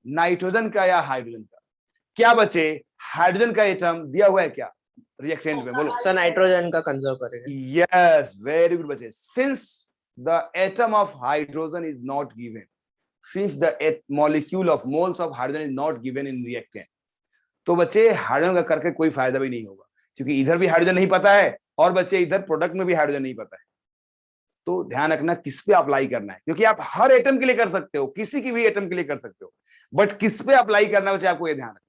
नाइट्रोजन का या हाइड्रोजन का। क्या बचे, हाइड्रोजन का एटम दिया हुआ है क्या रिएक्टेंट में, बोलो। सर नाइट्रोजन का कंजर्व करेंगे। यस, वेरी गुड बच्चे। Since the atom of hydrogen is not given, since the molecule of moles of hydrogen is not given in reactant, तो बच्चे हाइड्रोजन का करके कोई फायदा भी नहीं होगा, क्योंकि इधर भी हाइड्रोजन नहीं पता है और बच्चे इधर प्रोडक्ट में भी हाइड्रोजन नहीं पता है। तो ध्यान रखना किस पे अप्लाई करना है, क्योंकि आप हर एटम के लिए कर सकते हो, किसी की भी एटम के लिए कर सकते हो, बट किस पे अप्लाई करना है बच्चे आपको ये ध्यान रखना।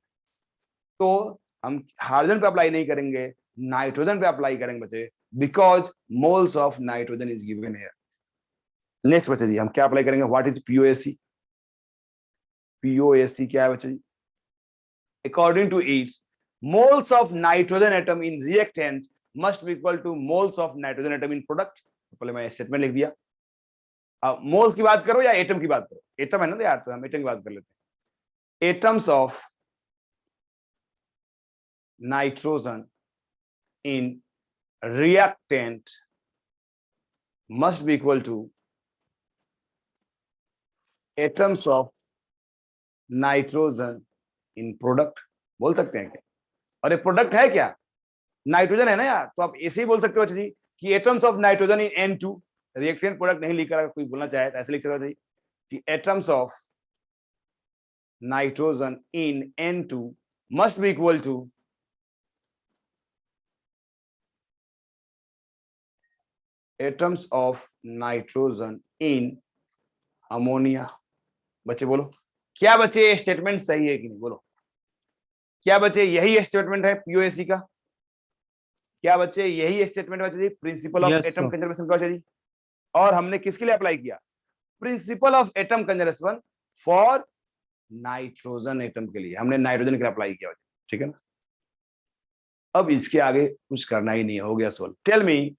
तो हम हाइड्रोजन पे अप्लाई नहीं करेंगे, नाइट्रोजन पे अप्लाई करेंगे बच्चे, because moles of nitrogen is given here. Next बच्चे जी हम क्या अप्लाई करेंगे, व्हाट इज पीओएसी। पीओएसी क्या है बच्चे जी, according to it moles of nitrogen atom in reactant must be equal to moles of nitrogen atom in product. पहले मैं स्टेटमेंट लिख दिया, अब मोल्स की बात करो या एटम की बात करो, एटम है ना यार, तो हम एटम की बात कर लेते हैं। Atoms of nitrogen in reactant must be equal to atoms of nitrogen in product। बोल सकते हैं क्या, अरे प्रोडक्ट है क्या, नाइट्रोजन है ना यार, तो आप ऐसे ही बोल सकते हो जी कि atoms of nitrogen in N2, reactant product नहीं लिखकर अगर कोई बोलना चाहे तो ऐसे लिख सकते हो कि atoms of nitrogen in N2 must be equal to atoms of nitrogen in ammonia। बच्चे बोलो क्या बच्चे स्टेटमेंट सही है कि नहीं, बोलो क्या बच्चे यही स्टेटमेंट है पीओएसी का, क्या बच्चे यही स्टेटमेंट बच्चे जी प्रिंसिपल ऑफ एटम कंजर्वेशन का बच्चे जी। और हमने किसके लिए अप्लाई किया, principal of atom conservation for nitrogen atom के लिए, हमने नाइट्रोजन के लिए अप्लाई किया, ठीक है ना। अब इसके आगे कुछ करना ही नहीं, हो गया सोल्व। टेल मी,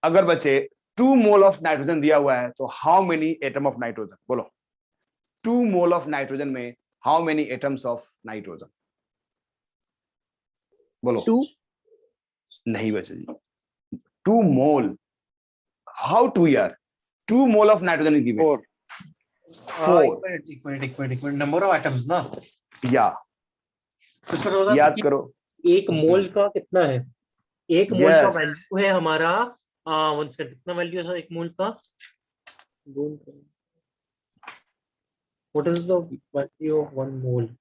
अगर बच्चे 2 मोल ऑफ नाइट्रोजन दिया हुआ है तो how many atom of nitrogen, बोलो 2 मोल ऑफ नाइट्रोजन में how many atoms of nitrogen, बोलो 2। नहीं बच्चे जी, 2 मोल, हाउ 2 यार, 2 mole of nitrogen is given 4। एक मिनट नंबर ऑफ एटम्स ना, या तो सर होगा याद कि करो, एक मोल का कितना है, एक मोल का Yes. वैल्यू है हमारा 1 सेकंड, कितना वैल्यू है एक मोल का, what is the value of 1 mole,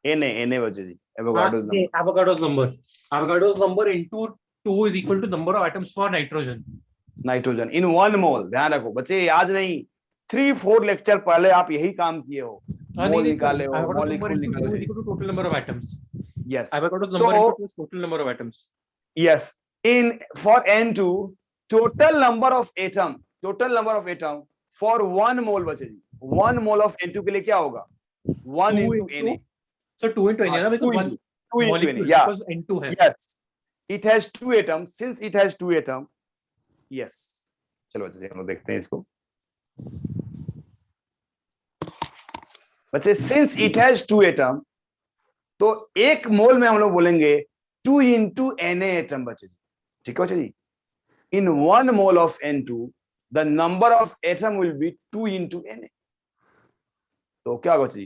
Na बच्चे जी, Avogadro's number, Avogadro's number into 2 is equal to number of atoms for nitrogen. Nitrogen in 1 mole, ध्यान रखो बच्चे, आज नहीं 3-4 लेक्चर पहले आप यही काम किए हो, मोल निकाले हो, I have got a number molecule into 2 is निकाले equal to total number of atoms. Yes I have got a number So- into 2 is total number of atoms. yes in for n2 total number of atom for 1 mole बचे जी, 1 mole of n2 के लिए क्या होगा 1 2 into Na, So 2 into N, हाँ, because 2 one into- 2 into molecule Na, yeah, because N2 है. yes it has 2 atoms, since it has 2 atom, yes चलो बच्चे हम लोग देखते हैं इसको बच्चे, since it has 2 atom तो एक मोल में हम लोग बोलेंगे 2 into Na atom बचे जी, ठीक है बच्चे जी, in 1 mole of N2 the number of atom will be 2 into Na, तो क्या होगा जी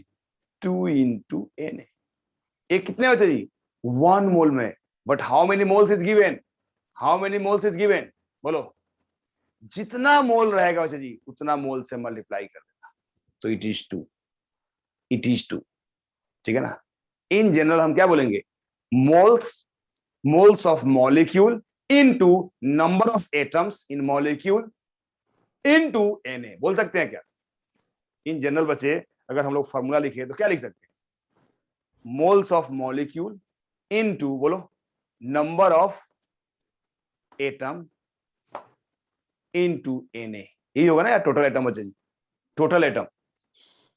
2 into Na, ये कितने बचे जी 1 मोल में, but how many moles is given, बोलो, जितना मोल रहेगा बच्चे जी उतना मोल से मल्टीप्लाई कर देना, तो it is 2, ठीक है ना। इन जनरल हम क्या बोलेंगे, moles of molecule into number of atoms in molecule into Na, बोल सकते हैं क्या इन जनरल बच्चे, अगर हम लोग फॉर्मूला लिखे तो क्या लिख सकते हैं, मोल्स ऑफ मॉलिक्यूल इनटू, बोलो, number of atom into Na, यही होगा ना यार, टोटल एटम बच्चे जी, total atom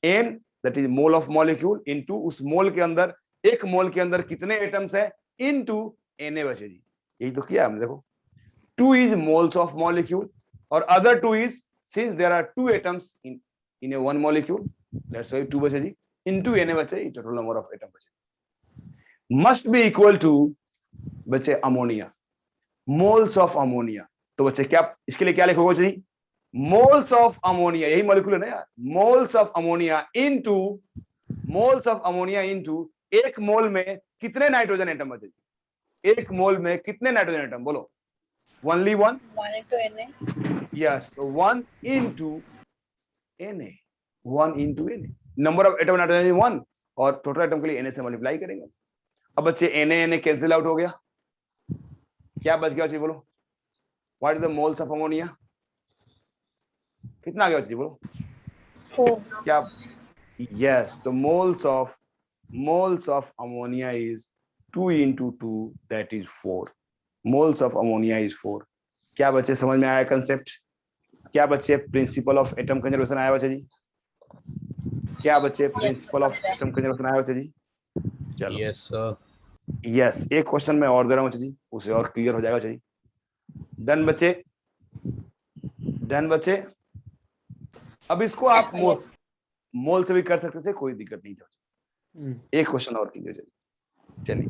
n that is mole of molecule into उस मोल के अंदर, एक मोल के अंदर कितने एटम्स है इनटू Na बचे जी, यही तो किया हमने, देखो 2 is moles of molecule और other 2 is since there are 2 atoms in a one molecule, that's why 2 बचे जी into Na बचे, total number of atom बचे, must be equal to बचे अमोनिया, moles of ammonia, तो बच्चे क्या इसके लिए क्या लिखोगे जी, moles of ammonia, यही मॉलिक्यूल है ना यार, moles of ammonia into एक मोल में कितने नाइट्रोजन एटम बचे, एक मोल में कितने नाइट्रोजन एटम, बोलो, only 1 into Na. yes, so 1 into Na, 1 into Na, number of atom nitrogen is 1 और टोटल एटम के लिए Na से मल्टीप्लाई करेंगे। अब बच्चे Na कैंसिल आउट हो गया, क्या बच गया बच्चे बोलो, what is the moles of ammonia, कितना आ गया बच्चे बोलो, 4. क्या, yes, the moles of ammonia is 2 into 2, that is 4, moles of ammonia is 4। क्या बच्चे समझ में आया कंसेप्ट, क्या बच्चे प्रिंसिपल ऑफ एटम कंजर्वेशन आया बच्चे जी, क्या बच्चे प्रिंसिपल ऑफ एटम कंजर्वेशन आया बच्चे जी, चलो Yes, sir. यस, एक क्वेश्चन मैं और दे रहा हूँ बच्चे जी, उसे और क्लियर हो जाएगा बच्चे जी, डन बच्चे, डन बच्चे। अब इसको आप मोल से भी कर सकते थे, कोई दिक्कत नहीं था, एक क्वेश्चन और कीजिए चलिए,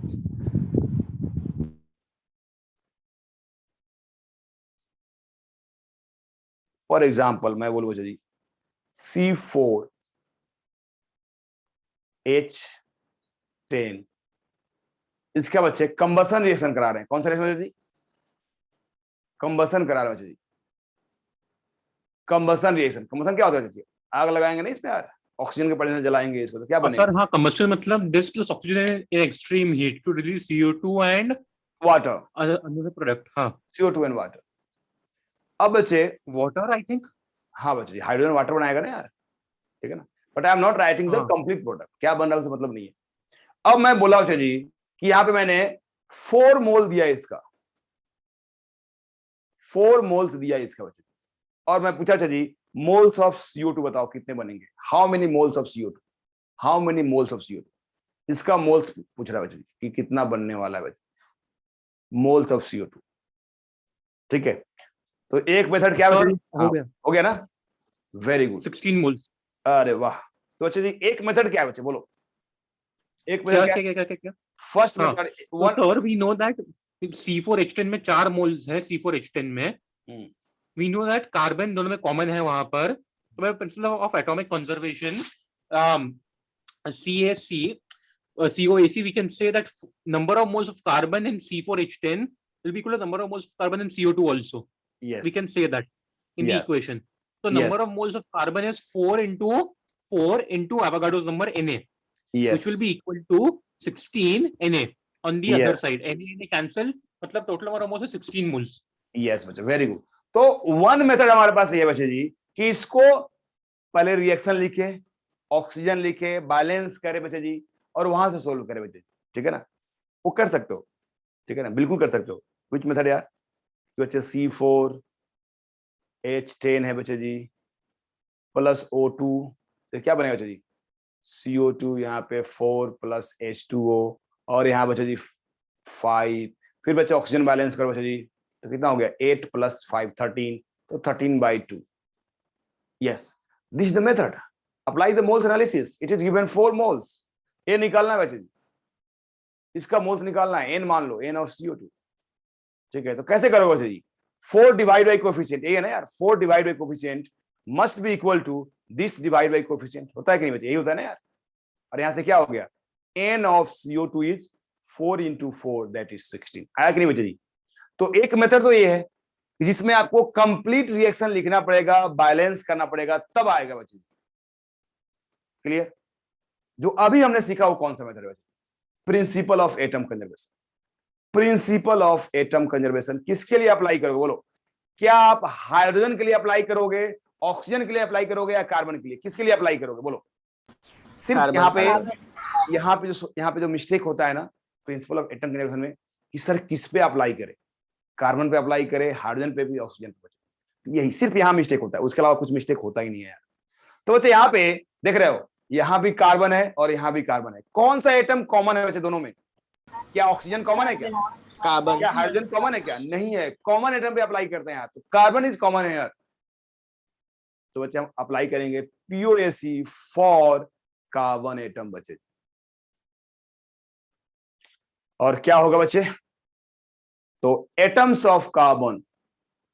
फॉर एग्जाम्पल मैं बोलूँ जी C4H10, इसका बच्चे कंबसन रिएक्शन करा रहे हैं, कौन सा रिएक्शन जी, कंबसन करा रहे हैं जी, कंबसन रिएक्शन, कंबसन क्या होता है जी, आग लगाएंगे नहीं इसमें यार, ऑक्सीजन के पड़ने से जलाएंगे इसको, तो क्या बनेगा सर हाँ, combustion मतलब this plus oxygen in extreme heat to release CO2 and water, another product. हाँ, CO2 एंड वाटर। अब बच्चे, water I think. हाँ बच्चे, हाइड्रोजन वाटर बनाएगा ना यार, ठीक है ना, but I am not writing the हाँ। कंप्लीट प्रोडक्ट, क्या बन रहा है उसे मतलब नहीं है। अब मैं बोला बच्चे जी कि यहाँ पे मैंने 4 मोल दिया इसका, 4 मोल्स दिया इसका बच्चे, और मैं पूछा अच्छा जी मोल्स ऑफ CO2 बताओ कितने बनेंगे, how many moles of CO2, how many moles of CO2, इसका मोल्स पूछ रहा है बच्चे कि कितना बनने वाला है बच्चे, मोल्स ऑफ CO2, ठीक है। तो एक मेथड क्या Sir, बच्चे, हो गया ना, वेरी गुड, 16 moles. अरे वाह। तो बच्चे जी एक मेथड क्या है बच्चे बोलो, एक क्या मेथड क्या क्या क्या क्या? फर्स्ट हाँ, method So, sir, we know that C4H10 में 4 moles है, C4H10 में we know that कार्बन दोनों में कॉमन है वहां पर, तो by principle of atomic conservation, CaC, COAC, we can say that number of moles of carbon in C4H10 will be equal to number of moles of carbon in CO2 also. Yes We can say that in the Yeah. equation. So Yes. number of moles of carbon is 4 into Avogadro's number Na, yes which will be equal to 16 Na. On the Yes. other side, Na cancel, मतलब total हमारा moles है 16 moles. Yes बच्चा, very good. तो one method हमारे पास ये है बच्चे जी कि इसको पहले रिएक्शन लिखे, ऑक्सीजन लिखे, बैलेंस करे बच्चे जी, और वहां से सोल्व करे बच्चे, ठीक है ना, वो कर सकते हो, ठीक है ना, बिल्कुल कर सकते हो। विच मेथड यार? बच्चे C4H10 है बच्चे जी, प्लस O2, तो क्या बनेगा बच्चे जी? CO2 यहाँ पे 4 प्लस H2O, और यहाँ बच्चे जी 5, फिर बच्चे ऑक्सीजन बैलेंस करो बच्चे जी, तो कितना हो गया? 8 प्लस 5 13, तो 13/2। Yes, this is the method. Apply the moles analysis, it is given 4 moles. ए निकालना है बच्चे जी, इसका मोल्स निकालना है, n मान लो, n ऑफ CO2, ठीक है। तो कैसे करोगे बच्चे जी? 4 डिवाइड बाई कोफिशिएंट, ये है ना यार, 4 divide by coefficient must be equal to this divide by coefficient, होता है कि नहीं बच्चे? यही होता है ना यार। और यहां से क्या हो गया? n of CO2 is 4 into 4, that is 16। आया कि नहीं बच्चे जी? तो एक मेथड तो ये है जिसमें आपको कंप्लीट रिएक्शन लिखना पड़ेगा, बैलेंस करना पड़ेगा, तब आएगा बच्चे। क्लियर? जो अभी हमने सीखा वो कौन सा मेथड है बच्चे? Principal of atom conservation. Principal of atom conservation किसके लिए अप्लाई करोगे बोलो? क्या आप हाइड्रोजन के लिए अप्लाई करोगे, ऑक्सीजन के लिए अप्लाई करोगे, या कार्बन के लिए? किसके लिए अप्लाई करोगे बोलो? सिर्फ यहाँ पे जो मिस्टेक होता है ना प्रिंसिपल ऑफ एटम कंजर्वेशन में, कि सर किस पे अप्लाई करें, कार्बन पे अप्लाई करें, हाइड्रोजन पे भी, ऑक्सीजन पे? यही सिर्फ यहाँ मिस्टेक होता है, उसके अलावा कुछ मिस्टेक होता ही नहीं है यार। तो बच्चे यहाँ पे देख रहे हो, यहाँ भी कार्बन है और यहाँ भी कार्बन है। कौन सा एटम कॉमन है बच्चे दोनों में? क्या ऑक्सीजन कॉमन है? क्या कार्बन? क्या हाइड्रोजन कॉमन है? क्या नहीं है। कॉमन एटम पे अप्लाई करते हैं यार, तो कार्बन इज कॉमन है यार। तो बच्चे हम अप्लाई करेंगे POAC फॉर कार्बन एटम बच्चे। और क्या होगा बच्चे? तो atoms of carbon,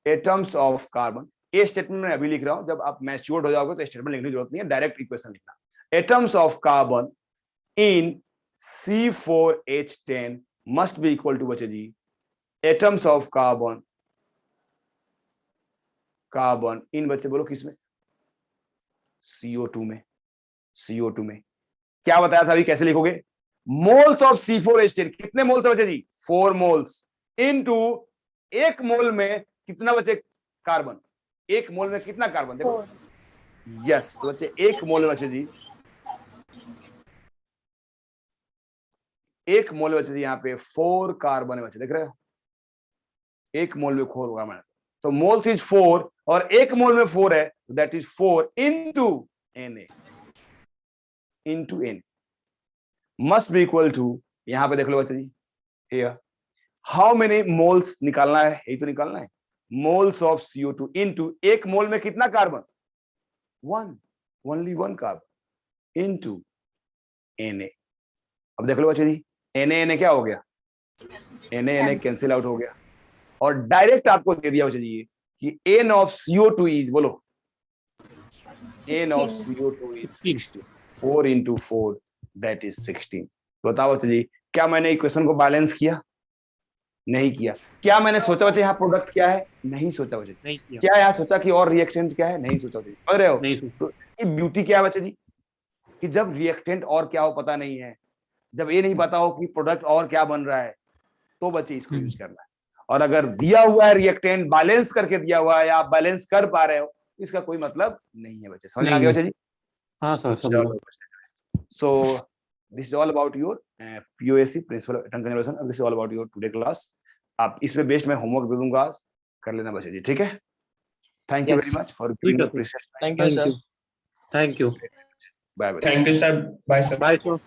atoms of carbon, ये स्टेटमेंट मैं अभी लिख रहा हूं, जब आप मैच्योर्ड हो जाओगे तो स्टेटमेंट लिखने की जरूरत नहीं है, डायरेक्ट इक्वेशन लिखना। Atoms of carbon in C4H10 must be equal to बच्चे जी, atoms of carbon, carbon in बच्चे बोलो किसमें? CO2 में। CO2 में क्या बताया था अभी, कैसे लिखोगे? मोल्स ऑफ C4H10, कितने मोल्स है बच्चे जी? 4 मोल्स इनटू एक मोल में कितना बच्चे? कार्बन। एक मोल में कितना कार्बन? देखो, यस, तो बच्चे एक मोल में बच्चे जी, एक मोल में बच्चे जी यहाँ पे 4 कार्बन है बच्चे, देख रहे हो? एक मोल में 4 कार्बन, तो मोल्स इज 4 और एक मोल में 4 है, that is 4 into Na, into Na must be equal to, यहां पे देख लो बच्चे जी, हियर हाउ मेनी मोल्स निकालना है, यही तो निकालना है, मोल्स ऑफ CO2 इनटू एक मोल में कितना carbon? 1, only 1 carbon into Na। अब देख लो बच्चे जी, Na क्या हो गया? Na कैंसिल आउट हो गया, और डायरेक्ट आपको दे दिया बच्चे जी कि N ऑफ CO2 इज, बोलो, N of CO2 is 16, 4 into 4 that is 16। बताओ बच्चे जी, क्या मैंने इक्वेशन को बैलेंस किया? नहीं किया। क्या मैंने सोचा बच्चे यहाँ प्रोडक्ट क्या है? नहीं सोचा बच्चे। नहीं किया। क्या यहाँ सोचा कि और रिएक्टेंट क्या है? नहीं सोचा बच्चे। समझ रहे हो? नहीं सोचा। तो इसकी ब्यूटी क्या है बच्चे जी, कि जब रिएक्टेंट और क्या हो पता नहीं है, जब ये नहीं पता हो कि प्रोडक्ट और क्या बन रहा है, तो बच्चे इसको यूज करना है। और अगर दिया हुआ है रिएक्टेंट बैलेंस करके दिया हुआ है, या आप बैलेंस कर पा रहे हो, इसका कोई मतलब नहीं है बच्चे। समझ आ गया बच्चे जी? हाँ sir, So this is all about your POAC, principle of atom conservation, and this is all about your today class. आप इस पे बेस्ड मैं होमवर्क दे दूंगा, आज कर लेना बच्चे जी, ठीक है? Thank you very much for giving the precious time. Thank you, sir. Thank you. Bye bye. Thank you, sir. Bye, sir. Bye sir.